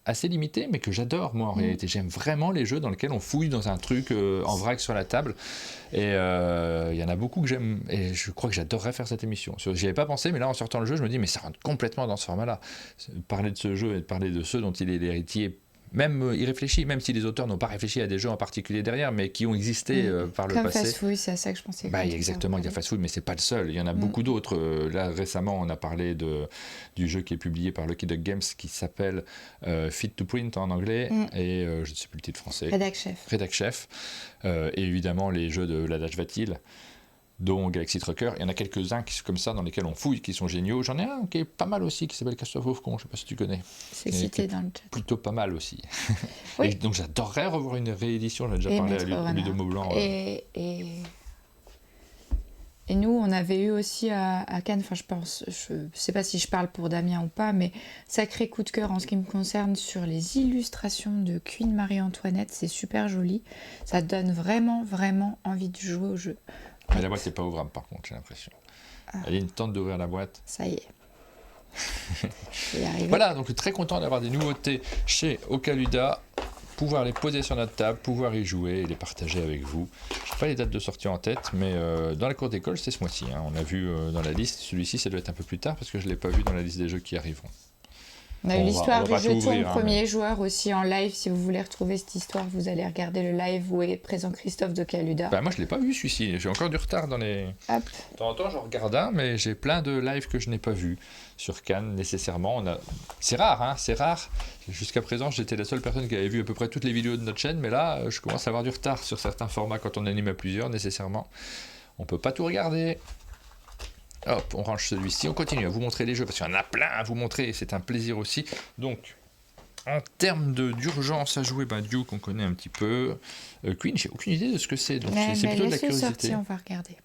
assez limitée, mais que j'adore moi en réalité. J'aime vraiment les jeux dans lesquels on fouille dans un truc en vrac sur la table. Et il y en a beaucoup que j'aime et je crois que j'adorerais faire cette émission. J'y avais pas pensé, mais là en sortant le jeu, je me dis mais ça rentre complètement dans ce format-là. Parler de ce jeu et de parler de ceux dont il est l'héritier. Même y réfléchit, même si les auteurs n'ont pas réfléchi à des jeux en particulier derrière, mais qui ont existé par le Comme passé. Fast Food, c'est à ça que je pensais. Exactement, il y a Fast Food, mais c'est pas le seul. Il y en a beaucoup d'autres. Là, récemment, on a parlé du jeu qui est publié par Lucky Duck Games qui s'appelle Fit to Print en anglais et je ne sais plus le titre français. Redac Chef. Et évidemment, les jeux de l'Adage Va-t-il, dont Galaxy Trucker. Il y en a quelques-uns qui sont comme ça, dans lesquels on fouille, qui sont géniaux. J'en ai un qui est pas mal aussi, qui s'appelle Cast of Con, je ne sais pas si tu connais. C'est cité dans le chat. Plutôt pas mal aussi. Oui. Et donc j'adorerais revoir une réédition, j'en ai déjà parlé à Ludo Maublanc. Et nous, on avait eu aussi à Cannes, enfin je sais pas si je parle pour Damien ou pas, mais sacré coup de cœur en ce qui me concerne sur les illustrations de Queen Marie-Antoinette, c'est super joli. Ça donne vraiment, vraiment envie de jouer au jeu. Mais la boîte n'est pas ouvrable par contre, j'ai l'impression. Elle est une tente d'ouvrir la boîte. Ça y est. Je vais y arriver. Voilà, donc très content d'avoir des nouveautés chez Ocaluda, pouvoir les poser sur notre table, pouvoir y jouer et les partager avec vous. Je n'ai pas les dates de sortie en tête, mais dans la cour d'école, c'est ce mois-ci. Hein. On a vu dans la liste, celui-ci, ça doit être un peu plus tard parce que je ne l'ai pas vu dans la liste des jeux qui arriveront. On a eu l'histoire du jeton premier joueur aussi en live. Si vous voulez retrouver cette histoire, vous allez regarder le live où est présent Christophe de Caluda. Moi, je ne l'ai pas vu celui-ci. J'ai encore du retard dans les... Hop. De temps en temps, je regarde un, mais j'ai plein de lives que je n'ai pas vus sur Cannes, nécessairement. C'est rare, hein, c'est rare. Jusqu'à présent, j'étais la seule personne qui avait vu à peu près toutes les vidéos de notre chaîne, mais là, je commence à avoir du retard sur certains formats quand on anime à plusieurs, nécessairement. On ne peut pas tout regarder. Hop, on range celui-ci, on continue à vous montrer les jeux, parce qu'il y en a plein à vous montrer, et c'est un plaisir aussi. Donc, en termes d'urgence à jouer, Duke, on connaît un petit peu. Queen, j'ai aucune idée de ce que c'est, donc c'est plutôt de la curiosité. Sorti, on va regarder.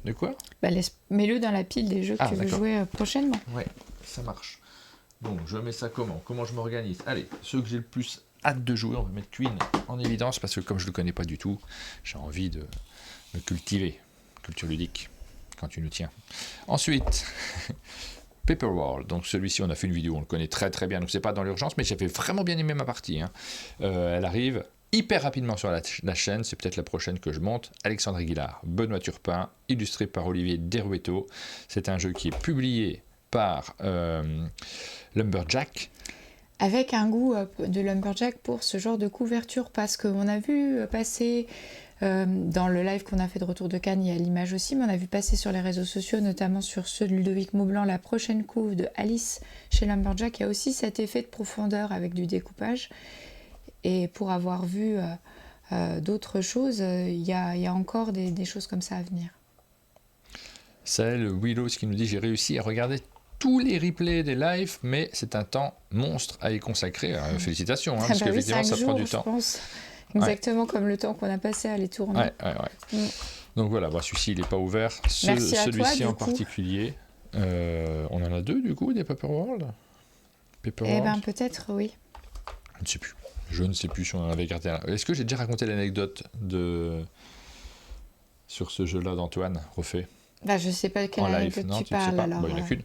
De quoi ? Mets-le dans la pile des jeux que tu veux jouer prochainement. Ouais, ça marche. Donc, je mets ça comment ? Comment je m'organise ? Allez, ceux que j'ai le plus hâte de jouer, on va mettre Queen en évidence, parce que comme je ne le connais pas du tout, j'ai envie de me cultiver. Culture ludique. Quand tu nous tiens. Ensuite, Paper World. Donc celui-ci, on a fait une vidéo, on le connaît très très bien, donc c'est pas dans l'urgence, mais j'avais vraiment bien aimé ma partie. Hein. Elle arrive hyper rapidement sur la chaîne, c'est peut-être la prochaine que je monte. Alexandre Aguilar, Benoît Turpin, illustré par Olivier Derueto. C'est un jeu qui est publié par Lumberjack. Avec un goût de Lumberjack pour ce genre de couverture, parce qu'on a vu passer... dans le live qu'on a fait de Retour de Cannes, il y a l'image aussi, mais on a vu passer sur les réseaux sociaux, notamment sur ceux de Ludovic Maublanc, la prochaine couve de Alice chez Lumberjack. Il y a aussi cet effet de profondeur avec du découpage. Et pour avoir vu d'autres choses, il y a encore des choses comme ça à venir. C'est le Willows qui nous dit « J'ai réussi à regarder tous les replays des lives, mais c'est un temps monstre à y consacrer. » Félicitations, hein, parce qu'effectivement, ça prend du temps. Je pense. Exactement comme le temps qu'on a passé à les tourner. Ouais. Donc voilà, celui-ci il n'est pas ouvert. Celui-ci en particulier, on en a deux du coup, des Paper World. Peut-être, oui. Je ne sais plus si on en avait gardé un. Est-ce que j'ai déjà raconté l'anecdote sur ce jeu-là d'Antoine Roffet ? Je sais pas quelle en live. anecdote Non, tu tu ne sais parles pas. alors. Bon, il n'y en a qu'une.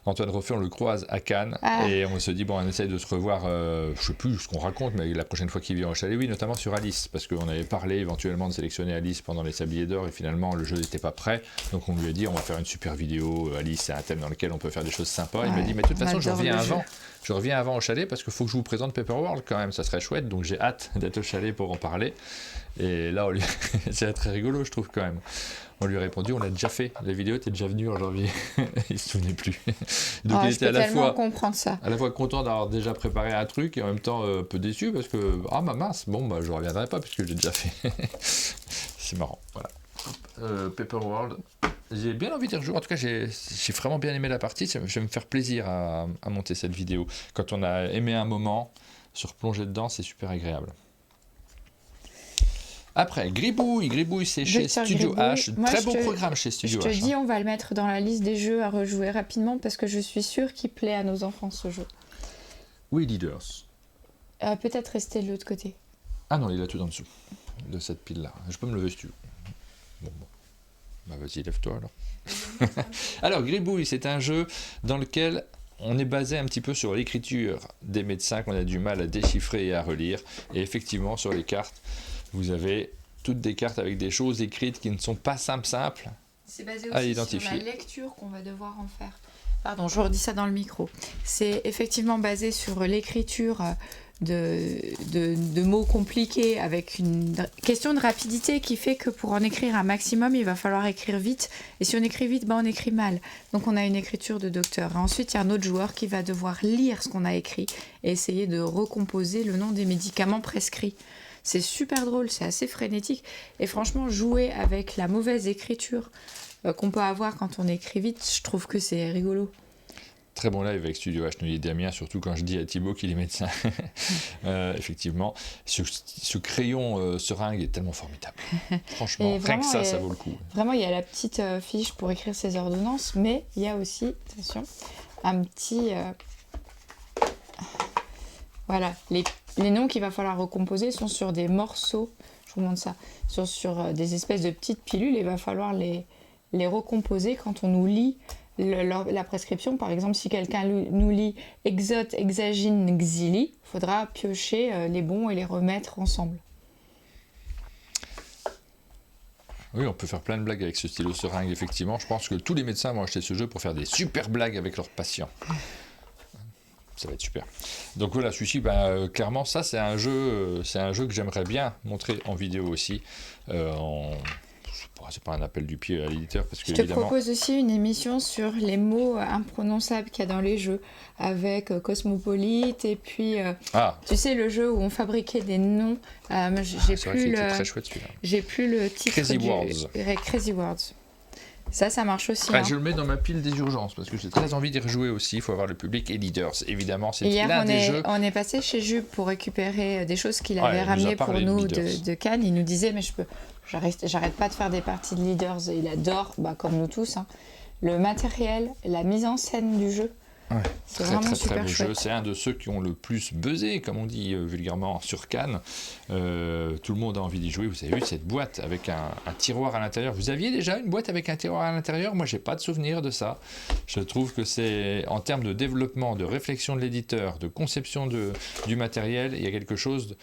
Antoine Roffet, on le croise à Cannes et on se dit, bon, on essaye de se revoir, je ne sais plus ce qu'on raconte, mais la prochaine fois qu'il vient au chalet, oui, notamment sur Alice, parce qu'on avait parlé éventuellement de sélectionner Alice pendant les Sabliers d'Or et finalement le jeu n'était pas prêt. Donc on lui a dit, on va faire une super vidéo. Alice, c'est un thème dans lequel on peut faire des choses sympas. Il m'a dit, mais de toute façon, je reviens avant. Je reviens avant au chalet parce qu'il faut que je vous présente Paper World quand même, ça serait chouette. Donc j'ai hâte d'être au chalet pour en parler. Et là, c'est très rigolo, je trouve quand même. On lui a répondu, on l'a déjà fait. La vidéo était déjà venue en janvier. Il se souvenait plus. Donc il était à la fois content d'avoir déjà préparé un truc et en même temps un peu déçu parce que mince, je reviendrai pas puisque j'ai déjà fait. C'est marrant, voilà. Paper World, j'ai bien envie d'y rejouer. En tout cas, j'ai vraiment bien aimé la partie. Je vais me faire plaisir à monter cette vidéo. Quand on a aimé un moment, se replonger dedans, c'est super agréable. Après, Gribouille, c'est chez Studio H. Très beau programme chez Studio H. Je te dis, on va le mettre dans la liste des jeux à rejouer rapidement parce que je suis sûre qu'il plaît à nos enfants ce jeu. Oui, Leaders. Peut-être rester de l'autre côté. Ah non, il est tout en dessous de cette pile-là. Je peux me lever si tu veux. Bon. Vas-y, lève-toi alors. Alors, Gribouille, c'est un jeu dans lequel on est basé un petit peu sur l'écriture des médecins qu'on a du mal à déchiffrer et à relire. Et effectivement, sur les cartes, vous avez toutes des cartes avec des choses écrites qui ne sont pas simples C'est basé aussi sur la lecture qu'on va devoir en faire. Pardon, je redis ça dans le micro. C'est effectivement basé sur l'écriture de mots compliqués avec une question de rapidité qui fait que pour en écrire un maximum, il va falloir écrire vite. Et si on écrit vite, on écrit mal. Donc on a une écriture de docteur. Et ensuite, il y a un autre joueur qui va devoir lire ce qu'on a écrit et essayer de recomposer le nom des médicaments prescrits. C'est super drôle, c'est assez frénétique. Et franchement, jouer avec la mauvaise écriture qu'on peut avoir quand on écrit vite, je trouve que c'est rigolo. Très bon live avec Studio H, nous dit Damien, surtout quand je dis à Thibaut qu'il est médecin. Effectivement, ce crayon seringue est tellement formidable. Franchement, rien que ça vaut le coup. Vraiment, il y a la petite fiche pour écrire ses ordonnances, mais il y a aussi, attention, un petit... Voilà, les noms qu'il va falloir recomposer sont sur des morceaux, je vous montre ça, sur des espèces de petites pilules, et il va falloir les recomposer quand on nous lit la prescription. Par exemple, si quelqu'un nous lit Exot, Hexagine, Xili, il faudra piocher les bons et les remettre ensemble. Oui, on peut faire plein de blagues avec ce stylo seringue, effectivement. Je pense que tous les médecins vont acheter ce jeu pour faire des super blagues avec leurs patients. Ça va être super. Donc voilà, celui-ci, clairement, ça c'est un jeu que j'aimerais bien montrer en vidéo aussi. C'est pas un appel du pied à l'éditeur parce que je te propose aussi une émission sur les mots imprononçables qu'il y a dans les jeux avec Cosmopolite et puis tu sais le jeu où on fabriquait des noms. Très chouette celui-là. J'ai plus le titre. Crazy Words. Ça marche aussi. Je le mets dans ma pile des urgences parce que j'ai très envie d'y rejouer aussi. Il faut avoir le public et Leaders. Évidemment, c'est l'un des jeux. On est passé chez Jules pour récupérer des choses qu'il avait ramenées pour nous de Cannes. Il nous disait, mais j'arrête pas de faire des parties de Leaders. Et il adore, comme nous tous, le matériel, la mise en scène du jeu. Ouais, c'est vraiment super beau chouette. jeu. C'est un de ceux qui ont le plus buzzé, comme on dit vulgairement, sur Cannes. Tout le monde a envie d'y jouer. Vous avez vu cette boîte avec un tiroir à l'intérieur. Vous aviez déjà une boîte avec un tiroir à l'intérieur? Moi, j'ai pas de souvenir de ça. Je trouve que c'est, en termes de développement, de réflexion de l'éditeur, de conception du matériel, il y a quelque chose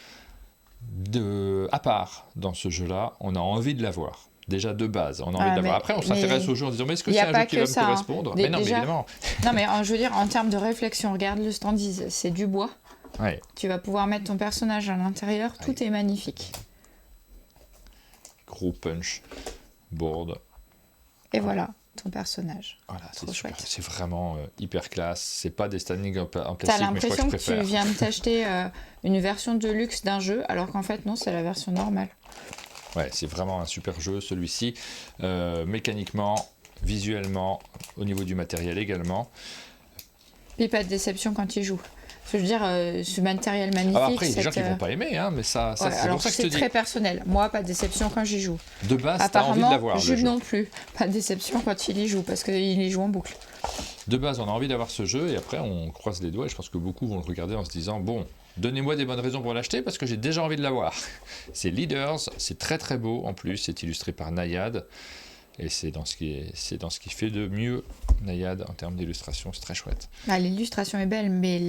à part dans ce jeu-là. On a envie de l'avoir. Déjà de base, on a envie de l'avoir. Après, on s'intéresse au jeu en disant mais est-ce que c'est un jeu qui va me correspondre? Mais non, mais évidemment. Non, mais je veux dire, en termes de réflexion, regarde le standise, c'est du bois. Ouais. Tu vas pouvoir mettre ton personnage à l'intérieur, tout est magnifique. Gros punch, board. Et voilà, ton personnage. Voilà, c'est super. C'est vraiment hyper classe. C'est pas des standings en plastique, mais je crois que je préfère. T'as l'impression que tu viens de t'acheter une version de luxe d'un jeu, alors qu'en fait, non, c'est la version normale. Ouais, c'est vraiment un super jeu, celui-ci. Mécaniquement, visuellement, au niveau du matériel également. Puis pas de déception quand il joue. Je veux dire, ce matériel magnifique... après, il y a des gens qui vont pas aimer, mais ça c'est pour ça que je te dis. C'est très personnel. Moi, pas de déception quand j'y joue. De base, t'as envie de l'avoir. Jules non plus. Pas de déception quand il y joue, parce qu'il y joue en boucle. De base, on a envie d'avoir ce jeu, et après, on croise les doigts, et je pense que beaucoup vont le regarder en se disant, bon... Donnez-moi des bonnes raisons pour l'acheter parce que j'ai déjà envie de l'avoir. C'est Leaders, c'est très très beau en plus, c'est illustré par Nayad. Et c'est dans ce qui fait de mieux Nayad en termes d'illustration, c'est très chouette. L'illustration est belle, mais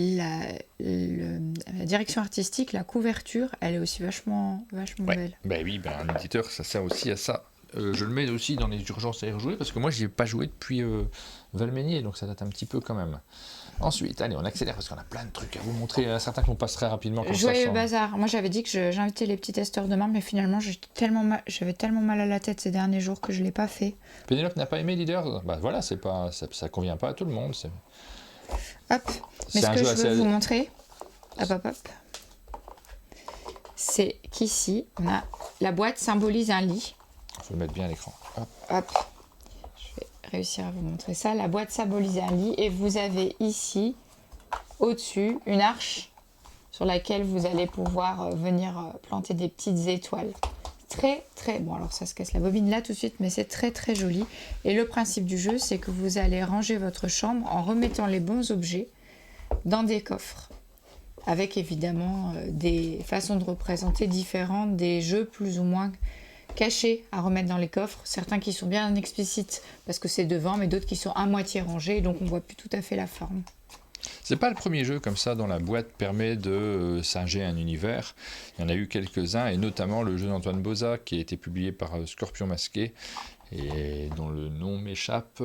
la direction artistique, la couverture, elle est aussi vachement belle. Oui, un éditeur, ça sert aussi à ça. Je le mets aussi dans les urgences à y rejouer, parce que moi, j'y ai pas joué depuis Valménier, donc ça date un petit peu quand même. Ensuite, allez, on accélère, parce qu'on a plein de trucs à vous montrer, certains qu'on passe très rapidement. Joyeux bazar. Moi, j'avais dit que j'invitais les petits testeurs demain, mais finalement, j'avais tellement mal à la tête ces derniers jours que je l'ai pas fait. Pénélope n'a pas aimé Leader. Voilà, ça convient pas à tout le monde. Hop. Mais ce que je veux vous montrer, hop, c'est qu'ici, on a la boîte symbolise un lit. Il faut le mettre bien à l'écran. Hop. Je vais réussir à vous montrer ça. La boîte symbolise un lit et vous avez ici, au-dessus, une arche sur laquelle vous allez pouvoir venir planter des petites étoiles. Très très bon, alors ça se casse la bobine là tout de suite, mais c'est très très joli. Et le principe du jeu, c'est que vous allez ranger votre chambre en remettant les bons objets dans des coffres, avec évidemment des façons de représenter différentes, des jeux plus ou moins cachés à remettre dans les coffres, certains qui sont bien explicites parce que c'est devant, mais d'autres qui sont à moitié rangés, donc on voit plus tout à fait la forme. C'est pas le premier jeu comme ça dont la boîte permet de singer un univers. Il y en a eu quelques-uns, et notamment le jeu d'Antoine Boza qui a été publié par Scorpion Masqué et dont le nom m'échappe.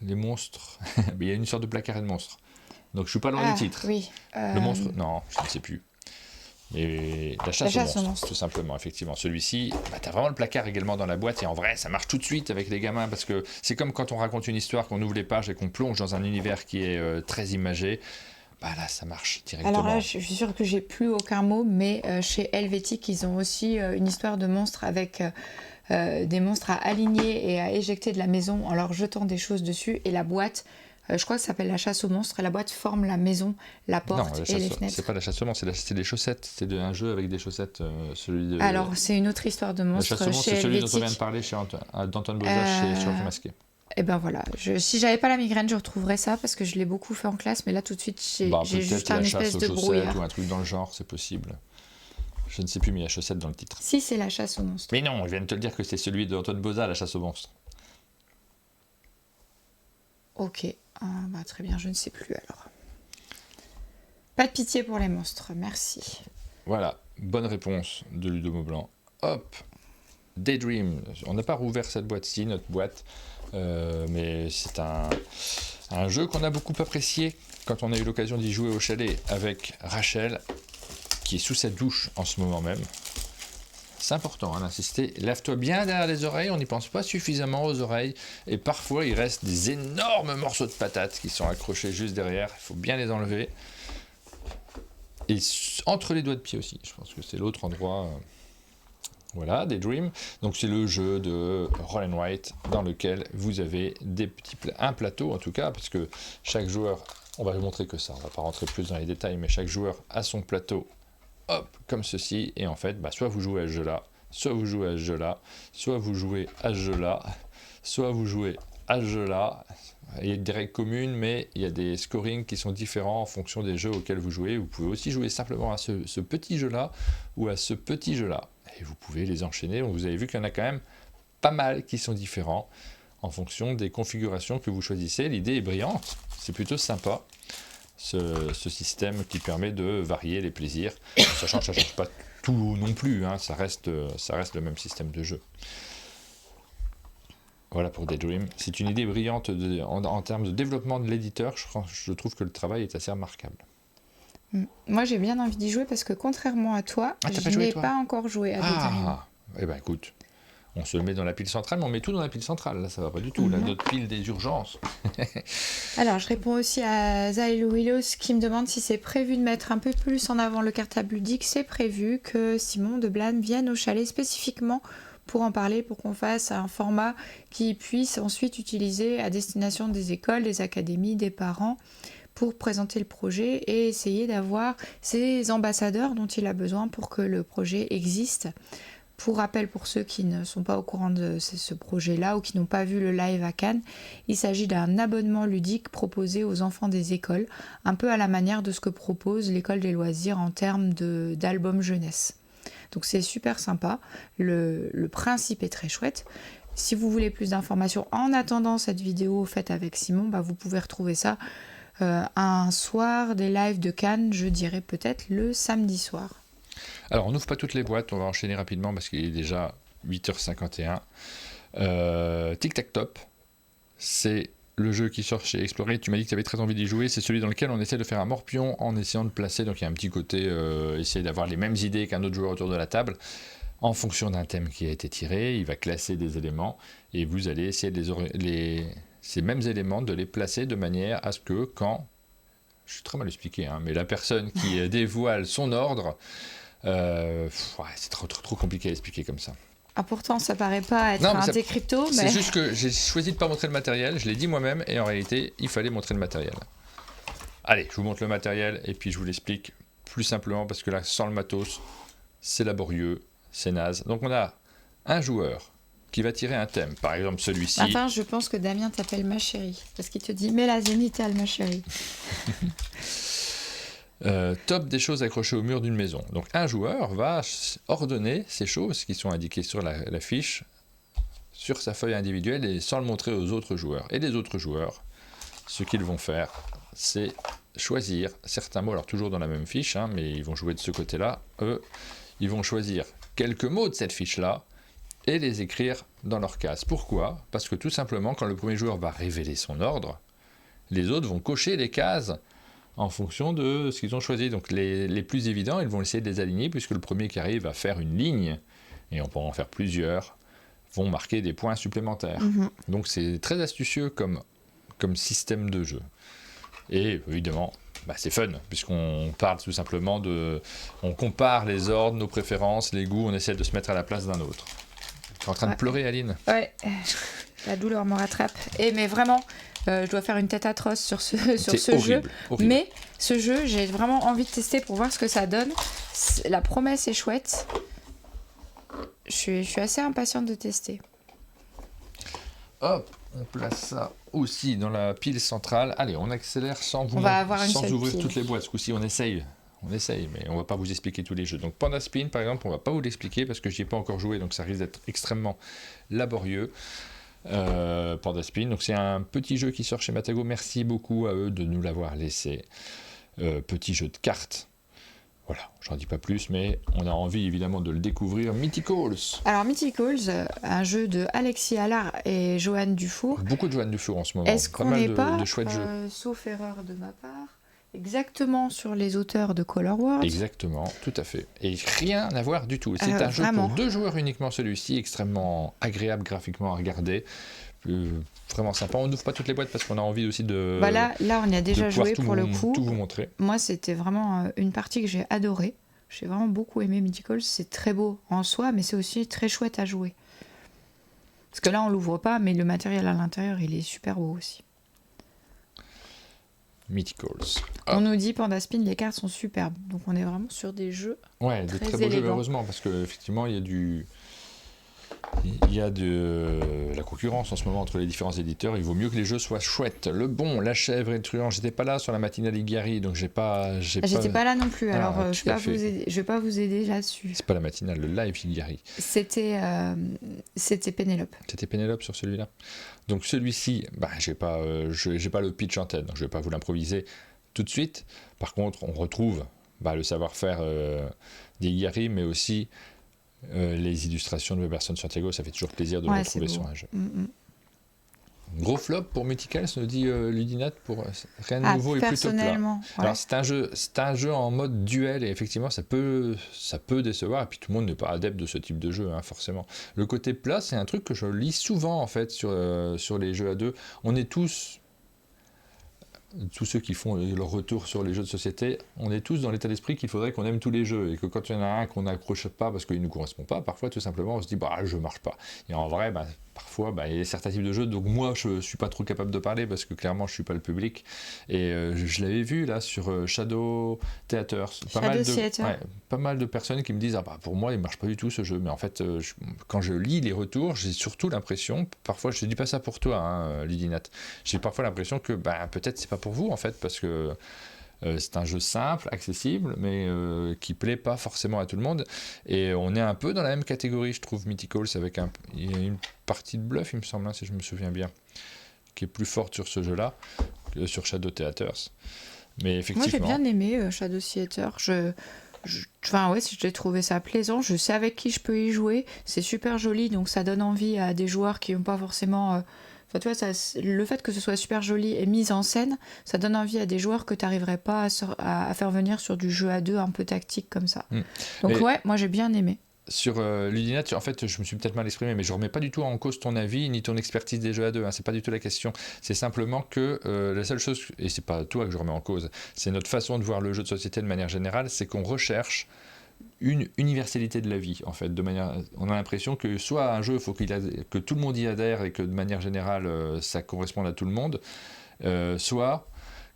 Les monstres. Il y a une sorte de placard et de monstres. Donc je suis pas loin du titre. Oui. Le monstre, non, je ne sais plus. Et la chasse aux monstres, tout simplement, effectivement. Celui-ci, tu as vraiment le placard également dans la boîte, et en vrai, ça marche tout de suite avec les gamins, parce que c'est comme quand on raconte une histoire, qu'on ouvre les pages et qu'on plonge dans un univers qui est très imagé. Là, ça marche directement. Alors là, je suis sûre que j'ai plus aucun mot, mais chez Helvétique, ils ont aussi une histoire de monstres avec des monstres à aligner et à éjecter de la maison en leur jetant des choses dessus, et la boîte... je crois que ça s'appelle la chasse aux monstres, et la boîte forme la maison, la porte et les fenêtres. C'est pas la chasse aux monstres, c'est des chaussettes. C'est un jeu avec des chaussettes. Alors, c'est une autre histoire de monstres. La chasse aux monstres, c'est celui dont on vient de parler d'Antoine Boza chez Scorpion Masqué. Et ben voilà, si j'avais pas la migraine, je retrouverais ça, parce que je l'ai beaucoup fait en classe, mais là tout de suite, j'ai juste un espèce de brouillard. Ou un truc dans le genre, c'est possible. Je ne sais plus, mais il y a chaussettes dans le titre. Si, c'est la chasse aux monstres. Mais non, je viens de te le dire que c'est celui d'Antoine Boza, la chasse aux monstres. Ok. Très bien, je ne sais plus alors. Pas de pitié pour les monstres, merci. Voilà, bonne réponse de Ludo Maublanc. Hop, Daydream. On n'a pas rouvert cette boîte-ci, notre boîte, mais c'est un jeu qu'on a beaucoup apprécié quand on a eu l'occasion d'y jouer au chalet avec Rachel, qui est sous sa douche en ce moment même. C'est important d'insister. Lève-toi bien derrière les oreilles, on n'y pense pas suffisamment aux oreilles. Et parfois, il reste des énormes morceaux de patates qui sont accrochés juste derrière. Il faut bien les enlever. Et entre les doigts de pied aussi. Je pense que c'est l'autre endroit. Voilà, Daydream. Donc, c'est le jeu de Roll and Write dans lequel vous avez un plateau en tout cas, parce que chaque joueur, on va vous montrer que ça, on ne va pas rentrer plus dans les détails, mais chaque joueur a son plateau. Hop, comme ceci, et en fait, soit vous jouez à ce jeu-là, soit vous jouez à ce jeu-là, soit vous jouez à ce jeu-là, soit vous jouez à ce jeu-là. Il y a des règles communes, mais il y a des scorings qui sont différents en fonction des jeux auxquels vous jouez. Vous pouvez aussi jouer simplement à ce petit jeu-là ou à ce petit jeu-là. Et vous pouvez les enchaîner. Donc vous avez vu qu'il y en a quand même pas mal qui sont différents en fonction des configurations que vous choisissez. L'idée est brillante, c'est plutôt sympa. Ce système qui permet de varier les plaisirs, sachant que ça ne change pas tout non plus, hein, ça reste le même système de jeu. Voilà pour Daydream. C'est une idée brillante en termes de développement de l'éditeur. Je trouve que le travail est assez remarquable. Moi, j'ai bien envie d'y jouer parce que contrairement à toi, je n'ai pas encore joué à Daydream. Eh ben écoute, on se le met dans la pile centrale, mais on met tout dans la pile centrale. Là, ça va pas du tout. Là, notre pile des urgences. Alors, je réponds aussi à Zaïl Willows qui me demande si c'est prévu de mettre un peu plus en avant le cartable ludique. C'est prévu que Simon de Blâne vienne au chalet spécifiquement pour en parler, pour qu'on fasse un format qui puisse ensuite utiliser à destination des écoles, des académies, des parents, pour présenter le projet et essayer d'avoir ces ambassadeurs dont il a besoin pour que le projet existe. Pour rappel, pour ceux qui ne sont pas au courant de ce projet-là ou qui n'ont pas vu le live à Cannes, il s'agit d'un abonnement ludique proposé aux enfants des écoles, un peu à la manière de ce que propose l'école des loisirs en termes d'albums jeunesse. Donc c'est super sympa. Le principe est très chouette. Si vous voulez plus d'informations en attendant cette vidéo faite avec Simon, vous pouvez retrouver ça un soir des lives de Cannes, je dirais peut-être le samedi soir. Alors on n'ouvre pas toutes les boîtes, on va enchaîner rapidement parce qu'il est déjà 8h51. Tic Tac Top, c'est le jeu qui sort chez Explorer. Tu m'as dit que tu avais très envie d'y jouer. C'est celui dans lequel on essaie de faire un morpion en essayant de placer. Donc il y a un petit côté essayer d'avoir les mêmes idées qu'un autre joueur autour de la table. En fonction d'un thème qui a été tiré, il va classer des éléments et vous allez essayer de ces mêmes éléments de les placer de manière à ce que quand, je suis très mal expliqué, mais la personne qui dévoile son ordre, c'est trop compliqué à expliquer comme ça. Ah, pourtant, ça paraît pas être un décrypto. C'est juste que j'ai choisi de ne pas montrer le matériel, je l'ai dit moi-même, et en réalité, il fallait montrer le matériel. Allez, je vous montre le matériel, et puis je vous l'explique plus simplement, parce que là, sans le matos, c'est laborieux, c'est naze. Donc on a un joueur qui va tirer un thème, par exemple celui-ci. Enfin, je pense que Damien t'appelle ma chérie, parce qu'il te dit « Mais la zénithale, ma chérie ». Top des choses accrochées au mur d'une maison. Donc un joueur va ordonner ces choses qui sont indiquées sur la fiche, sur sa feuille individuelle et sans le montrer aux autres joueurs. Et les autres joueurs, ce qu'ils vont faire, c'est choisir certains mots, alors toujours dans la même fiche, mais ils vont jouer de ce côté-là. Eux, ils vont choisir quelques mots de cette fiche-là et les écrire dans leur case. Pourquoi ? Parce que tout simplement, quand le premier joueur va révéler son ordre, les autres vont cocher les cases en fonction de ce qu'ils ont choisi. Donc les plus évidents, ils vont essayer de les aligner, puisque le premier qui arrive à faire une ligne, et on pourra en faire plusieurs, vont marquer des points supplémentaires. Donc c'est très astucieux comme système de jeu. Et évidemment, c'est fun, puisqu'on parle tout simplement on compare les ordres, nos préférences, les goûts, on essaie de se mettre à la place d'un autre. Tu es en train de pleurer, Aline ? Ouais, la douleur me rattrape. Mais vraiment... je dois faire une tête atroce sur ce jeu. Horrible. Mais ce jeu, j'ai vraiment envie de tester pour voir ce que ça donne. La promesse est chouette. Je suis assez impatiente de tester. Hop, on place ça aussi dans la pile centrale. Allez, on accélère sans ouvrir toutes les boîtes. Ce coup-ci, on essaye, mais on ne va pas vous expliquer tous les jeux. Donc Panda Spin, par exemple, on ne va pas vous l'expliquer parce que je n'y ai pas encore joué, donc ça risque d'être extrêmement laborieux. Panda Spin, donc c'est un petit jeu qui sort chez Matago, merci beaucoup à eux de nous l'avoir laissé. Petit jeu de cartes, voilà, j'en dis pas plus, mais on a envie évidemment de le découvrir. Mythicals. Alors Mythicals, un jeu de Alexis Allard et Joanne Dufour. Beaucoup de Joanne Dufour en ce moment. Est-ce qu'on n'est pas, de chouettes jeux. Sauf erreur de ma part, exactement sur les auteurs de Color World? Exactement, tout à fait. Et rien à voir du tout. C'est un jeu pour 2 joueurs uniquement, celui-ci, extrêmement agréable graphiquement à regarder. Vraiment sympa. On n'ouvre pas toutes les boîtes parce qu'on a envie aussi de... là, on y a déjà joué pour le coup. Tout vous montrer. Moi, c'était vraiment une partie que j'ai adorée. J'ai vraiment beaucoup aimé Mythicals. C'est très beau en soi, mais c'est aussi très chouette à jouer. Parce que là, on l'ouvre pas, mais le matériel à l'intérieur, il est super beau aussi. Mythicals. On nous dit Panda Spin, les cartes sont superbes. Donc on est vraiment sur des jeux de très beaux jeux, heureusement, parce qu'effectivement, il y a de la concurrence en ce moment entre les différents éditeurs. Il vaut mieux que les jeux soient chouettes. Le Bon, La Chèvre et le Truand. J'étais pas là sur la matinale Igari, donc j'étais pas là non plus. Alors je vais pas vous aider là-dessus. C'est pas la matinale, le live Igari. C'était Pénélope. C'était Pénélope sur celui-là. Donc celui-ci, j'ai pas le pitch en tête, donc je vais pas vous l'improviser tout de suite. Par contre, on retrouve le savoir-faire des Igari, mais aussi les illustrations de Weberson Santiago. Ça fait toujours plaisir de le retrouver sur un jeu. Gros flop pour Mythicals, nous dit Ludinat, pour rien de nouveau et plutôt plat. Ouais. Alors c'est un jeu en mode duel et effectivement ça peut décevoir, et puis tout le monde n'est pas adepte de ce type de jeu, forcément. Le côté plat, c'est un truc que je lis souvent en fait sur les jeux à deux. On est tous ceux qui font leur retour sur les jeux de société, on est tous dans l'état d'esprit qu'il faudrait qu'on aime tous les jeux, et que quand il y en a un qu'on n'accroche pas parce qu'il ne nous correspond pas, parfois tout simplement on se dit le jeu marche pas. Et en vrai, parfois il y a certains types de jeux, donc moi je suis pas trop capable de parler parce que clairement je suis pas le public. Et je l'avais vu là sur Shadow Theater, pas mal de personnes qui me disent pour moi il marche pas du tout ce jeu, mais en fait quand je lis les retours, j'ai surtout l'impression, parfois je dis pas ça pour toi Lidinat, j'ai parfois l'impression que peut-être c'est pas pour vous en fait, parce que C'est un jeu simple, accessible, mais qui plaît pas forcément à tout le monde. Et on est un peu dans la même catégorie, je trouve, Mythicals, il y a une partie de bluff, il me semble, si je me souviens bien, qui est plus forte sur ce jeu-là que sur Shadow Theaters. Mais effectivement... Moi, j'ai bien aimé Shadow Theater. Enfin, ouais, j'ai trouvé ça plaisant. Je sais avec qui je peux y jouer. C'est super joli, donc ça donne envie à des joueurs qui n'ont pas forcément... Enfin, tu vois, le fait que ce soit super joli et mis en scène, ça donne envie à des joueurs que tu n'arriverais pas à faire venir sur du jeu à deux un peu tactique comme ça. Donc ouais, moi j'ai bien aimé. Sur Ludinat, en fait, je me suis peut-être mal exprimé, mais je remets pas du tout en cause ton avis ni ton expertise des jeux à deux. C'est pas du tout la question. C'est simplement que la seule chose, et c'est pas toi que je remets en cause, c'est notre façon de voir le jeu de société de manière générale, c'est qu'on recherche une universalité de la vie, en fait. On a l'impression que soit un jeu, il faut que tout le monde y adhère et que de manière générale, ça corresponde à tout le monde, soit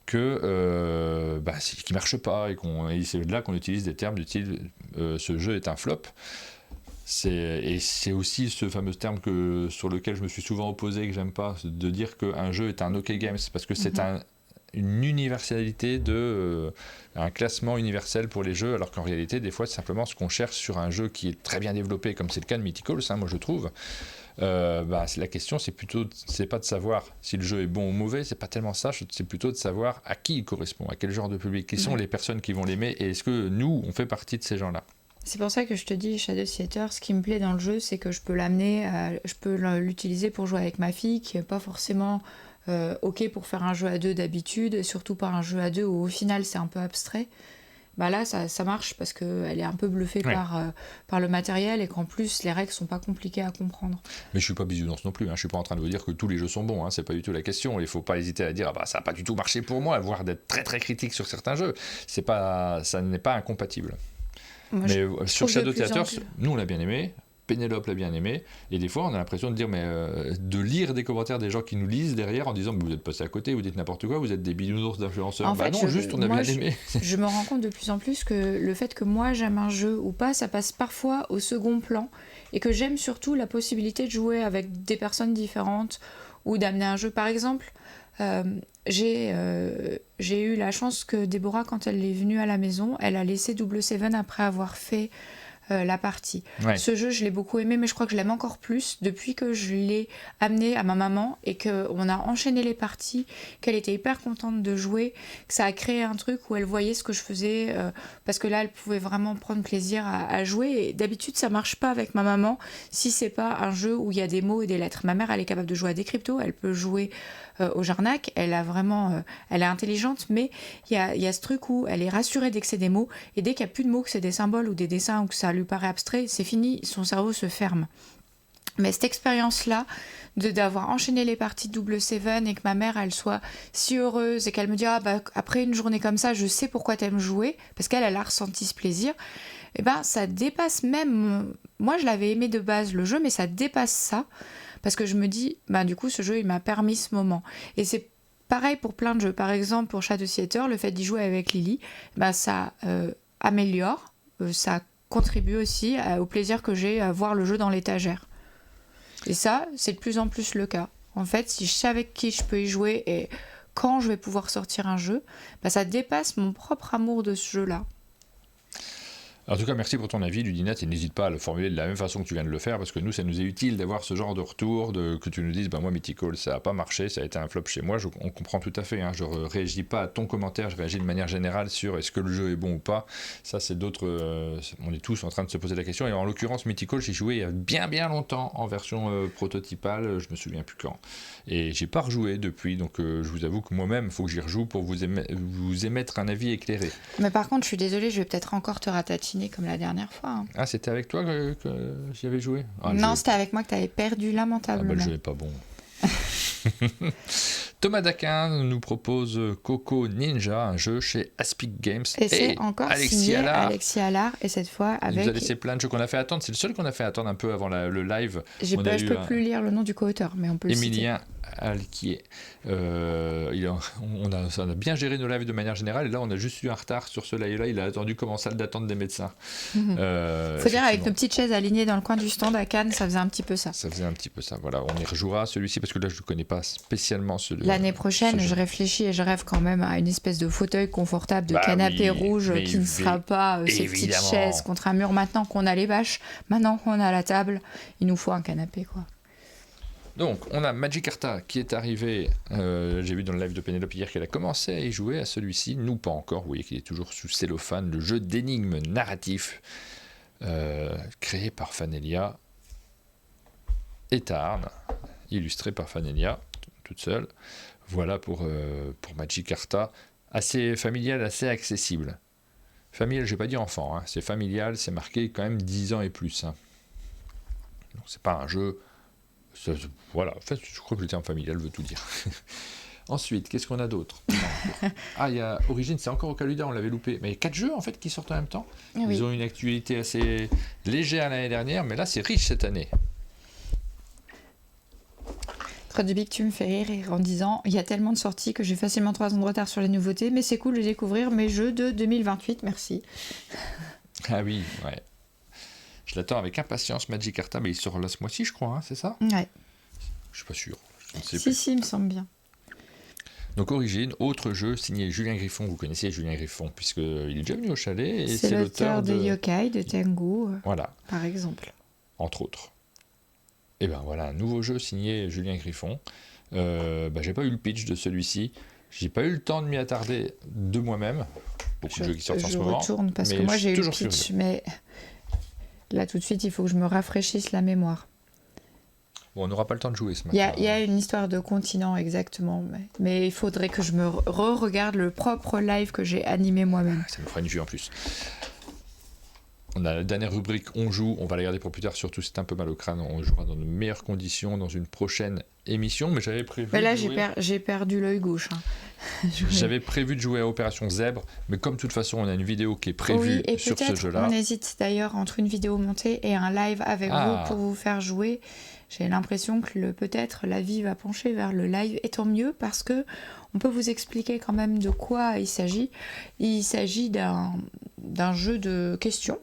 que qui marche pas et c'est là qu'on utilise des termes du style ce jeu est un flop. Et c'est aussi ce fameux terme sur lequel je me suis souvent opposé et que j'aime pas, de dire qu'un jeu est un OK Games, parce que c'est une universalité un classement universel pour les jeux, alors qu'en réalité des fois c'est simplement ce qu'on cherche sur un jeu qui est très bien développé, comme c'est le cas de Mythicals, moi je trouve. La question c'est pas de savoir si le jeu est bon ou mauvais, c'est pas tellement ça, c'est plutôt de savoir à qui il correspond, à quel genre de public, qui sont les personnes qui vont l'aimer, et est-ce que nous on fait partie de ces gens là. C'est pour ça que je te dis, Shadow Theater, ce qui me plaît dans le jeu, c'est que je peux l'utiliser pour jouer avec ma fille, qui n'est pas forcément ok pour faire un jeu à deux d'habitude, surtout pas un jeu à deux où au final c'est un peu abstrait. Bah là ça marche parce qu'elle est un peu bluffée par le matériel et qu'en plus les règles sont pas compliquées à comprendre. Mais je suis pas bisounours non plus, je suis pas en train de vous dire que tous les jeux sont bons, c'est pas du tout la question. Il faut pas hésiter à dire ça a pas du tout marché pour moi, voire d'être très très critique sur certains jeux. Ça n'est pas incompatible. Moi, mais sur Shadow Theater, nous on l'a bien aimé, Pénélope l'a bien aimé, et des fois on a l'impression de dire de lire des commentaires des gens qui nous lisent derrière en disant vous êtes passé à côté, vous dites n'importe quoi, vous êtes des bisounours d'influenceurs. En fait, non, juste on a bien aimé. Je me rends compte de plus en plus que le fait que moi j'aime un jeu ou pas, ça passe parfois au second plan, et que j'aime surtout la possibilité de jouer avec des personnes différentes ou d'amener un jeu. Par exemple, j'ai eu la chance que Déborah, quand elle est venue à la maison, elle a laissé Double Seven après avoir fait la partie. Ouais. Ce jeu, je l'ai beaucoup aimé, mais je crois que je l'aime encore plus depuis que je l'ai amené à ma maman et qu'on a enchaîné les parties, qu'elle était hyper contente de jouer, que ça a créé un truc où elle voyait ce que je faisais, parce que là, elle pouvait vraiment prendre plaisir à jouer. Et d'habitude, ça marche pas avec ma maman si c'est pas un jeu où il y a des mots et des lettres. Ma mère, elle est capable de jouer à des cryptos, elle peut jouer au Jarnac, elle est intelligente, mais il y a ce truc où elle est rassurée dès que c'est des mots, et dès qu'il n'y a plus de mots, que c'est des symboles ou des dessins ou que ça lui paraît abstrait, c'est fini, son cerveau se ferme. Mais cette expérience-là, d'avoir enchaîné les parties de Double Seven et que ma mère, elle soit si heureuse et qu'elle me dit après une journée comme ça, je sais pourquoi t'aimes jouer, parce qu'elle a ressenti ce plaisir, et ça dépasse même... Moi, je l'avais aimé de base, le jeu, mais ça dépasse ça, parce que je me dis, du coup, ce jeu, il m'a permis ce moment. Et c'est pareil pour plein de jeux. Par exemple, pour Shadow Theater, le fait d'y jouer avec Lily, ça améliore, ça contribue aussi au plaisir que j'ai à voir le jeu dans l'étagère. Et ça, c'est de plus en plus le cas. En fait, si je sais avec qui je peux y jouer et quand je vais pouvoir sortir un jeu, ça dépasse mon propre amour de ce jeu-là. En tout cas, merci pour ton avis, Ludinat, et n'hésite pas à le formuler de la même façon que tu viens de le faire, parce que nous, ça nous est utile d'avoir ce genre de retour, que tu nous dises, moi, Mythical, ça n'a pas marché, ça a été un flop chez moi, on comprend tout à fait, je ne réagis pas à ton commentaire, je réagis de manière générale sur est-ce que le jeu est bon ou pas, ça c'est d'autres, on est tous en train de se poser la question, et en l'occurrence, Mythical, j'ai joué il y a bien bien longtemps, en version prototypale, je me souviens plus quand, et j'ai pas rejoué depuis, donc je vous avoue que moi-même, il faut que j'y rejoue pour vous émettre un avis éclairé. Mais par contre, je suis désolée, je vais peut-être encore te ratatiner comme la dernière fois. Ah, c'était avec toi que j'y avais joué? Non, c'était avec moi que tu avais perdu lamentablement. Le jeu n'est pas bon. Thomas Daquin nous propose Coco Ninja, un jeu chez Aspic Games. Et c'est encore signé Alexis Allard, et cette fois avec... Il nous a laissé plein de jeux qu'on a fait attendre. C'est le seul qu'on a fait attendre un peu avant le live. Je peux plus lire le nom du co-auteur, mais on peut Émilien Alquier. On a bien géré nos lives de manière générale, et là on a juste eu un retard sur ce live-là, il a attendu comme en salle d'attente des médecins. Faut dire, avec nos petites chaises alignées dans le coin du stand à Cannes, ça faisait un petit peu ça. Ça faisait un petit peu ça, voilà. On y rejouera celui-ci, parce que là je ne connais pas spécialement L'année prochaine, je réfléchis et je rêve quand même à une espèce de fauteuil confortable, de canapé rouge qui ne sera pas ces petites chaises contre un mur. Maintenant qu'on a les bâches, maintenant qu'on a la table, il nous faut un canapé, quoi. Donc, on a Magikarta qui est arrivé, j'ai vu dans le live de Pénélope hier qu'elle a commencé à y jouer à celui-ci, nous pas encore, vous voyez qu'il est toujours sous cellophane, le jeu d'énigmes narratif créé par Fanelia et Tarn, illustré par Fanelia, toute seule. Voilà pour Magikarta, assez familial, assez accessible. Familial, je vais pas dire enfant, hein. C'est familial, c'est marqué quand même 10 ans et plus. Hein. Donc, c'est pas un jeu... Voilà, en fait, je crois que le terme familial veut tout dire. Ensuite, qu'est-ce qu'on a d'autre? Ah, il y a Origine, c'est encore au Caluda, on l'avait loupé. Mais il y a 4 jeux en fait qui sortent en même temps. Oui. Ils ont une actualité assez légère l'année dernière, mais là c'est riche cette année. Tradubic, tu me fais rire en disant il y a tellement de sorties que j'ai facilement 3 ans de retard sur les nouveautés, mais c'est cool de découvrir mes jeux de 2028, merci. Ah oui, ouais. Je l'attends avec impatience, Magikarta, mais il sort là ce mois-ci, je crois, hein, c'est ça? Ouais. Je suis pas sûr. Si, il me semble bien. Donc Origine, autre jeu signé Julien Griffon. Vous connaissez Julien Griffon, puisqu'il est déjà venu au chalet. Et c'est l'auteur de Yokai, de Tengu, voilà. Par exemple. Entre autres. Et ben voilà, un nouveau jeu signé Julien Griffon. J'ai pas eu le pitch de celui-ci. J'ai pas eu le temps de m'y attarder de moi-même. Beaucoup de jeux qui sortent en ce moment. Je retourne, parce que moi j'ai eu le pitch, mais... Là, tout de suite, il faut que je me rafraîchisse la mémoire. Bon, on n'aura pas le temps de jouer ce matin. Il y a une histoire de continent, exactement. Mais il faudrait que je me re-regarde le propre live que j'ai animé moi-même. Ça me fera une vue en plus. On a la dernière rubrique, on joue. On va la garder pour plus tard, surtout c'est un peu mal au crâne. On jouera dans de meilleures conditions dans une prochaine émission. Mais j'avais prévu. Mais là, j'ai perdu l'œil gauche. Hein. J'avais prévu de jouer à Opération Zèbre, mais comme de toute façon on a une vidéo qui est prévue sur ce jeu-là. On hésite d'ailleurs entre une vidéo montée et un live avec vous pour vous faire jouer. J'ai l'impression que peut-être la vie va pencher vers le live, et tant mieux parce que on peut vous expliquer quand même de quoi il s'agit. Il s'agit d'un jeu de questions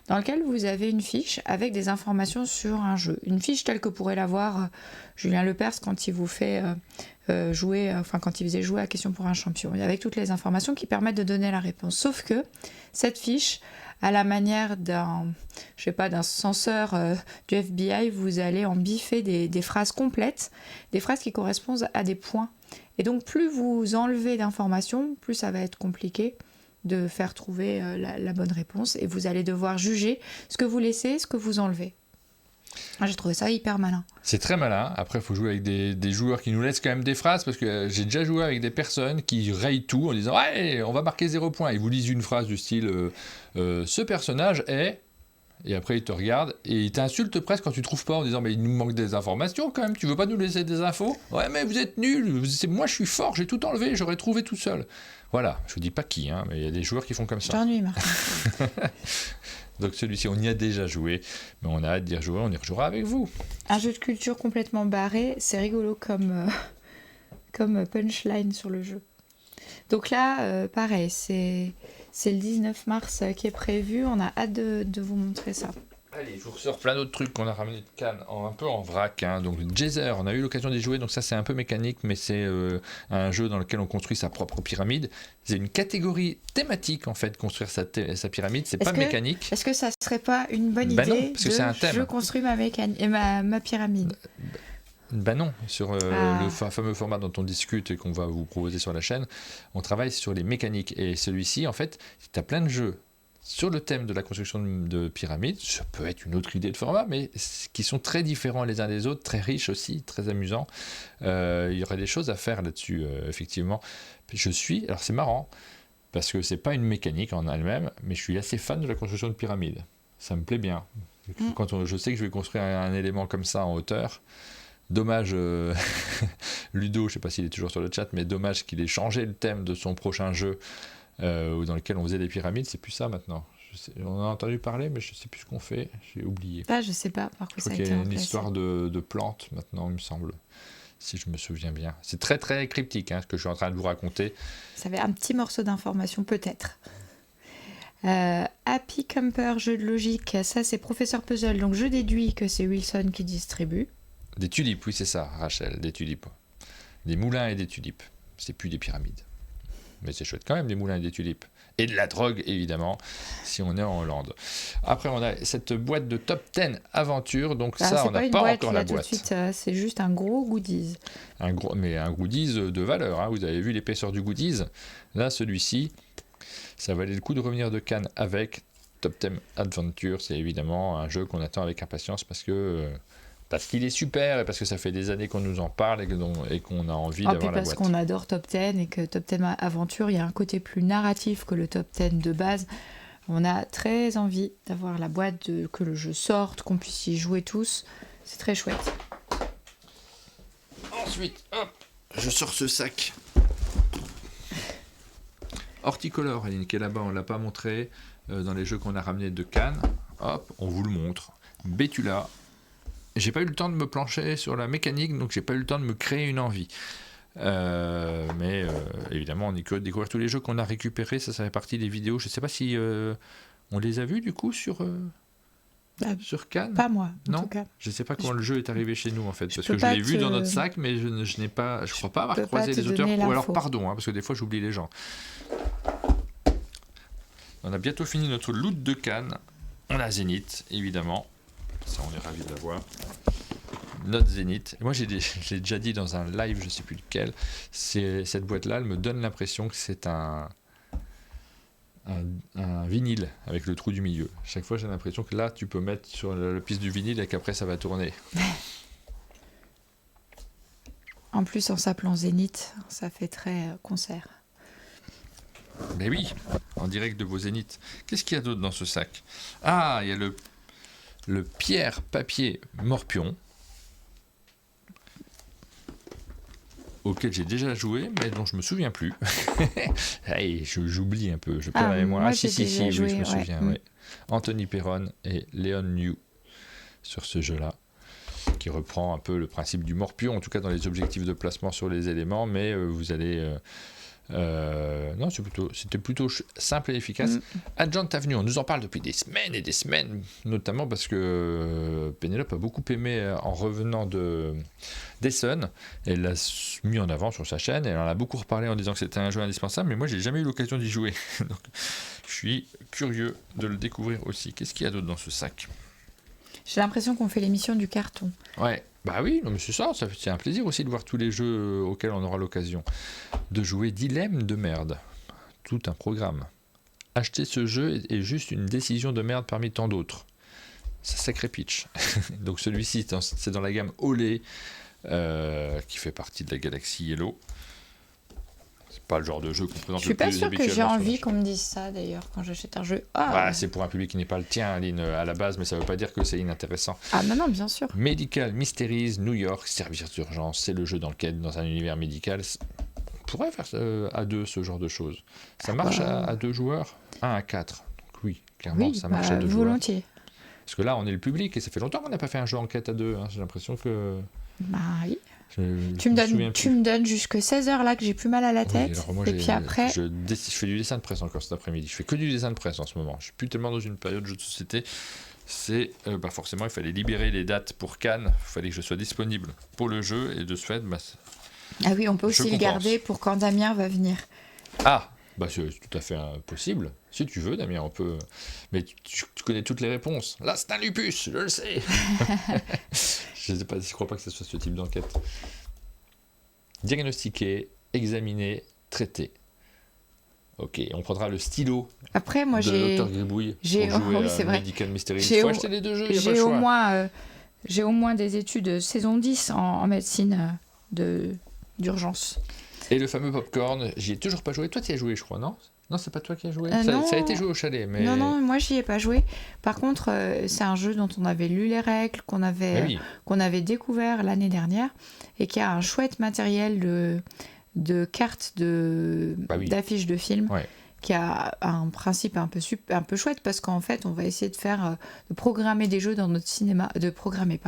dans lequel vous avez une fiche avec des informations sur un jeu. Une fiche telle que pourrait l'avoir Julien Lepers quand il vous fait quand il faisait jouer à Question pour un champion, avec toutes les informations qui permettent de donner la réponse. Sauf que cette fiche, à la manière d'un censeur du FBI, vous allez en biffer des phrases complètes, des phrases qui correspondent à des points. Et donc plus vous enlevez d'informations, plus ça va être compliqué de faire trouver la bonne réponse, et vous allez devoir juger ce que vous laissez, ce que vous enlevez. J'ai trouvé ça hyper malin. C'est très malin. Après, il faut jouer avec des joueurs qui nous laissent quand même des phrases, parce que j'ai déjà joué avec des personnes qui rayent tout en disant « Ouais, on va marquer 0 points ». Ils vous lisent une phrase du style « Ce personnage est… » Et après, ils te regardent et ils t'insultent presque quand tu trouves pas en disant « Mais il nous manque des informations quand même, tu veux pas nous laisser des infos ? Ouais, mais vous êtes nuls, moi je suis fort, j'ai tout enlevé, j'aurais trouvé tout seul. » Voilà, je vous dis pas qui, hein, mais il y a des joueurs qui font comme ça. Je t'ennuie, Martin. Donc celui-ci, on y a déjà joué, mais on a hâte d'y rejouer, on y rejouera avec vous. Un jeu de culture complètement barré, c'est rigolo comme punchline sur le jeu. Donc là, pareil, c'est le 19 mars qui est prévu, on a hâte de vous montrer ça. Allez, je vous ressors plein d'autres trucs qu'on a ramenés de Cannes, un peu en vrac. Hein. Donc Jazzer, on a eu l'occasion d'y jouer, donc ça c'est un peu mécanique, mais c'est un jeu dans lequel on construit sa propre pyramide. C'est une catégorie thématique en fait, construire sa pyramide, c'est pas mécanique. Est-ce que ça serait pas une bonne idée non, parce que c'est un thème. Je construis ma pyramide? Non, sur le fameux format dont on discute et qu'on va vous proposer sur la chaîne, on travaille sur les mécaniques. Et celui-ci, en fait, tu as plein de jeux sur le thème de la construction de pyramides. Ça peut être une autre idée de format, mais qui sont très différents les uns des autres, très riches aussi, très amusants. Il y aurait des choses à faire là-dessus, effectivement. Alors c'est marrant, parce que c'est pas une mécanique en elle-même, mais je suis assez fan de la construction de pyramides. Ça me plaît bien. Quand je sais que je vais construire un élément comme ça en hauteur, dommage, Ludo, je ne sais pas s'il est toujours sur le chat, mais dommage qu'il ait changé le thème de son prochain jeu dans lequel on faisait des pyramides. C'est plus ça maintenant. On en a entendu parler, mais je ne sais plus ce qu'on fait. J'ai oublié. Je ne sais pas. Par contre, je crois qu'il y a une histoire de plantes maintenant, il me semble. si je me souviens bien. C'est très très cryptique ce que je suis en train de vous raconter. Ça avait un petit morceau d'information peut-être. Happy Camper, jeu de logique, ça c'est Professeur Puzzle, donc je déduis que c'est Wilson qui distribue. Des tulipes, oui c'est ça Rachel, des tulipes. Des moulins et des tulipes. C'est plus des pyramides. Mais c'est chouette quand même, des moulins et des tulipes. Et de la drogue, évidemment, si on est en Hollande. Après, on a cette boîte de Top 10 Aventure. Donc ça, on n'a pas encore la boîte. Tout de suite, c'est juste un gros goodies. Mais un goodies de valeur. Vous avez vu l'épaisseur du goodies. Là, celui-ci, ça valait le coup de revenir de Cannes avec Top 10 Adventure. C'est évidemment un jeu qu'on attend avec impatience parce qu'il est super et parce que ça fait des années qu'on nous en parle et qu'on a envie d'avoir la boîte. Parce qu'on adore Top 10 et que Top 10 Aventure, il y a un côté plus narratif que le Top 10 de base. On a très envie d'avoir la boîte, que le jeu sorte, qu'on puisse y jouer tous. C'est très chouette. Ensuite, hop, je sors ce sac. Horticolor, Aline, qui est là-bas, on ne l'a pas montré dans les jeux qu'on a ramenés de Cannes. Hop, on vous le montre. Bétula. J'ai pas eu le temps de me plancher sur la mécanique, donc j'ai pas eu le temps de me créer une envie. Mais évidemment, on y peut découvrir tous les jeux qu'on a récupérés. Ça fait partie des vidéos. Je sais pas si on les a vus du coup sur Cannes. Pas moi, en non, tout cas. je sais pas comment le jeu est arrivé chez nous en fait, parce que je l'ai vu dans notre sac, mais je n'ai pas, je crois pas avoir croisé les auteurs. Ou alors pardon, parce que des fois j'oublie les gens. On a bientôt fini notre loot de Cannes. On a Zénith, évidemment. Ça, on est ravis de l'avoir. Notre Zénith. Moi, j'ai déjà dit dans un live, je ne sais plus lequel, cette boîte-là, elle me donne l'impression que c'est un vinyle avec le trou du milieu. Chaque fois, j'ai l'impression que là, tu peux mettre sur la piste du vinyle et qu'après, ça va tourner. En plus, en s'appelant Zénith, ça fait très concert. Mais oui, en direct de vos Zéniths. Qu'est-ce qu'il y a d'autre dans ce sac ? Ah, il y a le pierre papier morpion auquel j'ai déjà joué mais dont je me souviens plus. Allez, j'oublie un peu, je perds la mémoire. Moi, si, joué, je me souviens. Ouais. Anthony Perron et Leon New sur ce jeu-là, qui reprend un peu le principe du morpion, en tout cas dans les objectifs de placement sur les éléments, mais vous allez... non, c'était plutôt simple et efficace. Adjant Avenue, on nous en parle depuis des semaines et des semaines, notamment parce que Pénélope a beaucoup aimé en revenant d'Essen. Elle l'a mis en avant sur sa chaîne et elle en a beaucoup reparlé en disant que c'était un jeu indispensable, mais moi j'ai jamais eu l'occasion d'y jouer. Donc je suis curieux de le découvrir aussi. Qu'est-ce qu'il y a d'autre dans ce sac ? J'ai l'impression qu'on fait l'émission du carton. Ouais. Bah oui, non mais c'est ça, c'est un plaisir aussi de voir tous les jeux auxquels on aura l'occasion de jouer. Dilemme de merde, tout un programme. Acheter ce jeu est juste une décision de merde parmi tant d'autres. C'est sacré pitch. Donc celui-ci, c'est dans la gamme Olé, qui fait partie de la galaxie Yellow. C'est pas le genre de jeu qu'on présente. Je suis pas sûre que j'ai envie qu'on me dise ça d'ailleurs quand j'achète un jeu. C'est pour un public qui n'est pas le tien, Aline, à la base, mais ça veut pas dire que c'est inintéressant. Ah non, bien sûr. Medical Mysteries New York, service d'urgence, c'est le jeu dans lequel, dans un univers médical, on pourrait faire à deux ce genre de choses. Ça marche à 2 joueurs, 1 à 4. Donc oui, clairement, ça marche à 2 joueurs. Volontiers. Parce que là, on est le public et ça fait longtemps qu'on n'a pas fait un jeu enquête à 2. J'ai l'impression que... Bah oui. Tu me donnes jusque 16h là que j'ai plus mal à la tête. Oui, alors moi, et puis après... Je fais du dessin de presse encore cet après-midi. Je fais que du dessin de presse en ce moment. Je suis plus tellement dans une période de jeu de société. Forcément, il fallait libérer les dates pour Cannes. Il fallait que je sois disponible pour le jeu. Et de ce fait, ah oui, on peut aussi le garder pour quand Damien va venir. Ah, c'est tout à fait possible. Si tu veux, Damien, on peut... Mais tu connais toutes les réponses. Là, c'est un lupus, je le sais. Je ne crois pas que ce soit ce type d'enquête. Diagnostiquer, examiner, traiter. Ok, on prendra le stylo. Après, moi, de Dr Gribouille pour jouer à Medical Mysteries. Il faut acheter les 2 jeux, il n'y a pas le choix. J'ai au moins des études saison 10 en médecine d'urgence. Et le fameux popcorn, j'y ai toujours pas joué. Toi, tu y as joué, je crois, non ? Non, c'est pas toi qui as joué. Ça a été joué au chalet, mais... Non, moi j'y ai pas joué. Par contre, c'est un jeu dont on avait lu les règles, qu'on avait découvert l'année dernière, et qui a un chouette matériel de cartes d'affiches de films, qui a un principe un peu chouette, parce qu'en fait, on va essayer de programmer des jeux dans notre cinéma, de programmer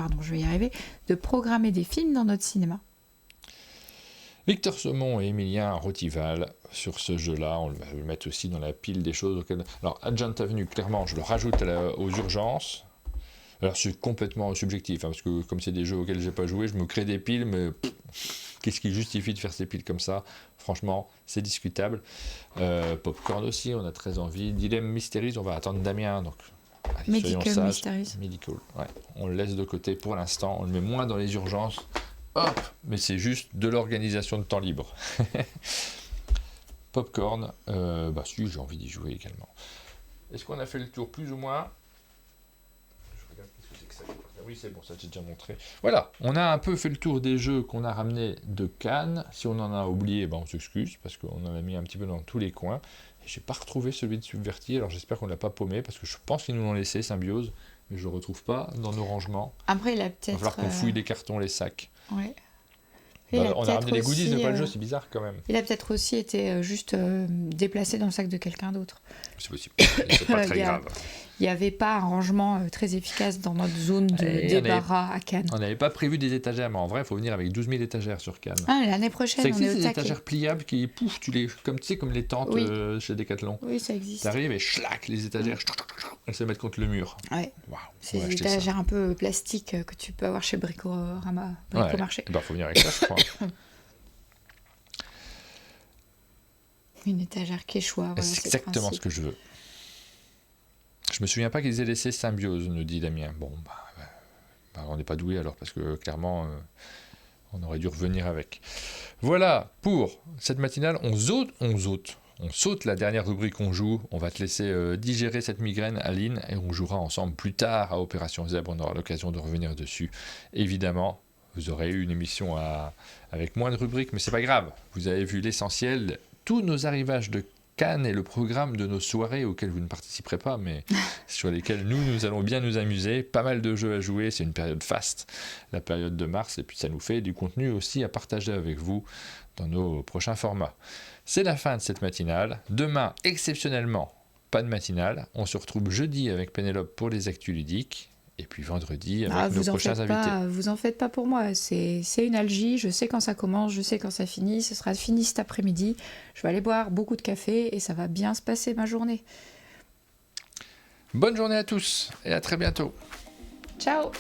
des films dans notre cinéma. Victor Saumon et Emilien Rotival sur ce jeu-là. On va le mettre aussi dans la pile des choses auxquelles... Alors, Adjant Avenue, clairement, je le rajoute aux urgences. Alors, c'est complètement subjectif, parce que comme c'est des jeux auxquels j'ai pas joué, je me crée des piles, mais qu'est-ce qui justifie de faire ces piles comme ça? Franchement, c'est discutable. Popcorn aussi, on a très envie. Dilemme Mysteries, on va attendre Damien, donc... Allez, Medical Mysteries. Medical, ouais. On le laisse de côté pour l'instant, on le met moins dans les urgences. Hop, mais c'est juste de l'organisation de temps libre. Popcorn, si, j'ai envie d'y jouer également. Est-ce qu'on a fait le tour plus ou moins? Je regarde qu'est-ce que c'est que ça. Oui, c'est bon, ça j'ai déjà montré. Voilà, on a un peu fait le tour des jeux qu'on a ramenés de Cannes. Si on en a oublié, on s'excuse, parce qu'on en a mis un petit peu dans tous les coins. Et j'ai pas retrouvé celui de Subverti, alors j'espère qu'on l'a pas paumé, parce que je pense qu'ils nous l'ont laissé, Symbiose, mais je le retrouve pas dans nos rangements. Après, il a peut-être... Il va falloir qu'on fouille les cartons, les sacs. Ouais. On a ramené les goodies, mais pas le jeu, c'est bizarre quand même. Il a peut-être aussi été juste déplacé dans le sac de quelqu'un d'autre. C'est possible, c'est pas très grave. Il n'y avait pas un rangement très efficace dans notre zone de débarras à Cannes. On n'avait pas prévu des étagères, mais en vrai, il faut venir avec 12 000 étagères sur Cannes. L'année prochaine, ça on est au existe, taquet. des étagères pliables qui, pouf, comme les tentes chez Decathlon. Oui, ça existe. T'arrives et schlac, les étagères, elles se mettent contre le mur. Ouais. Wow, c'est des étagères un peu plastiques que tu peux avoir chez Brico-Marché. Il faut venir avec ça, je crois. Une étagère quechua. Voilà, c'est exactement ce que je veux. Je me souviens pas qu'ils aient laissé Symbiose, nous dit Damien. Bon, on n'est pas doué alors, parce que clairement, on aurait dû revenir avec. Voilà, pour cette matinale, on saute la dernière rubrique qu'on joue. On va te laisser digérer cette migraine, Aline, et on jouera ensemble plus tard à Opération Zèbre. On aura l'occasion de revenir dessus. Évidemment, vous aurez eu une émission avec moins de rubriques, mais c'est pas grave. Vous avez vu l'essentiel. Tous nos arrivages de Cannes et le programme de nos soirées auxquelles vous ne participerez pas, mais sur lesquelles nous allons bien nous amuser. Pas mal de jeux à jouer, c'est une période faste, la période de mars, et puis ça nous fait du contenu aussi à partager avec vous dans nos prochains formats. C'est la fin de cette matinale. Demain, exceptionnellement, pas de matinale. On se retrouve jeudi avec Pénélope pour les actus ludiques. Et puis vendredi avec nos prochains invités. Vous en faites pas pour moi, c'est une algie, je sais quand ça commence, je sais quand ça finit, ce sera fini cet après-midi, je vais aller boire beaucoup de café et ça va bien se passer ma journée. Bonne journée à tous et à très bientôt. Ciao.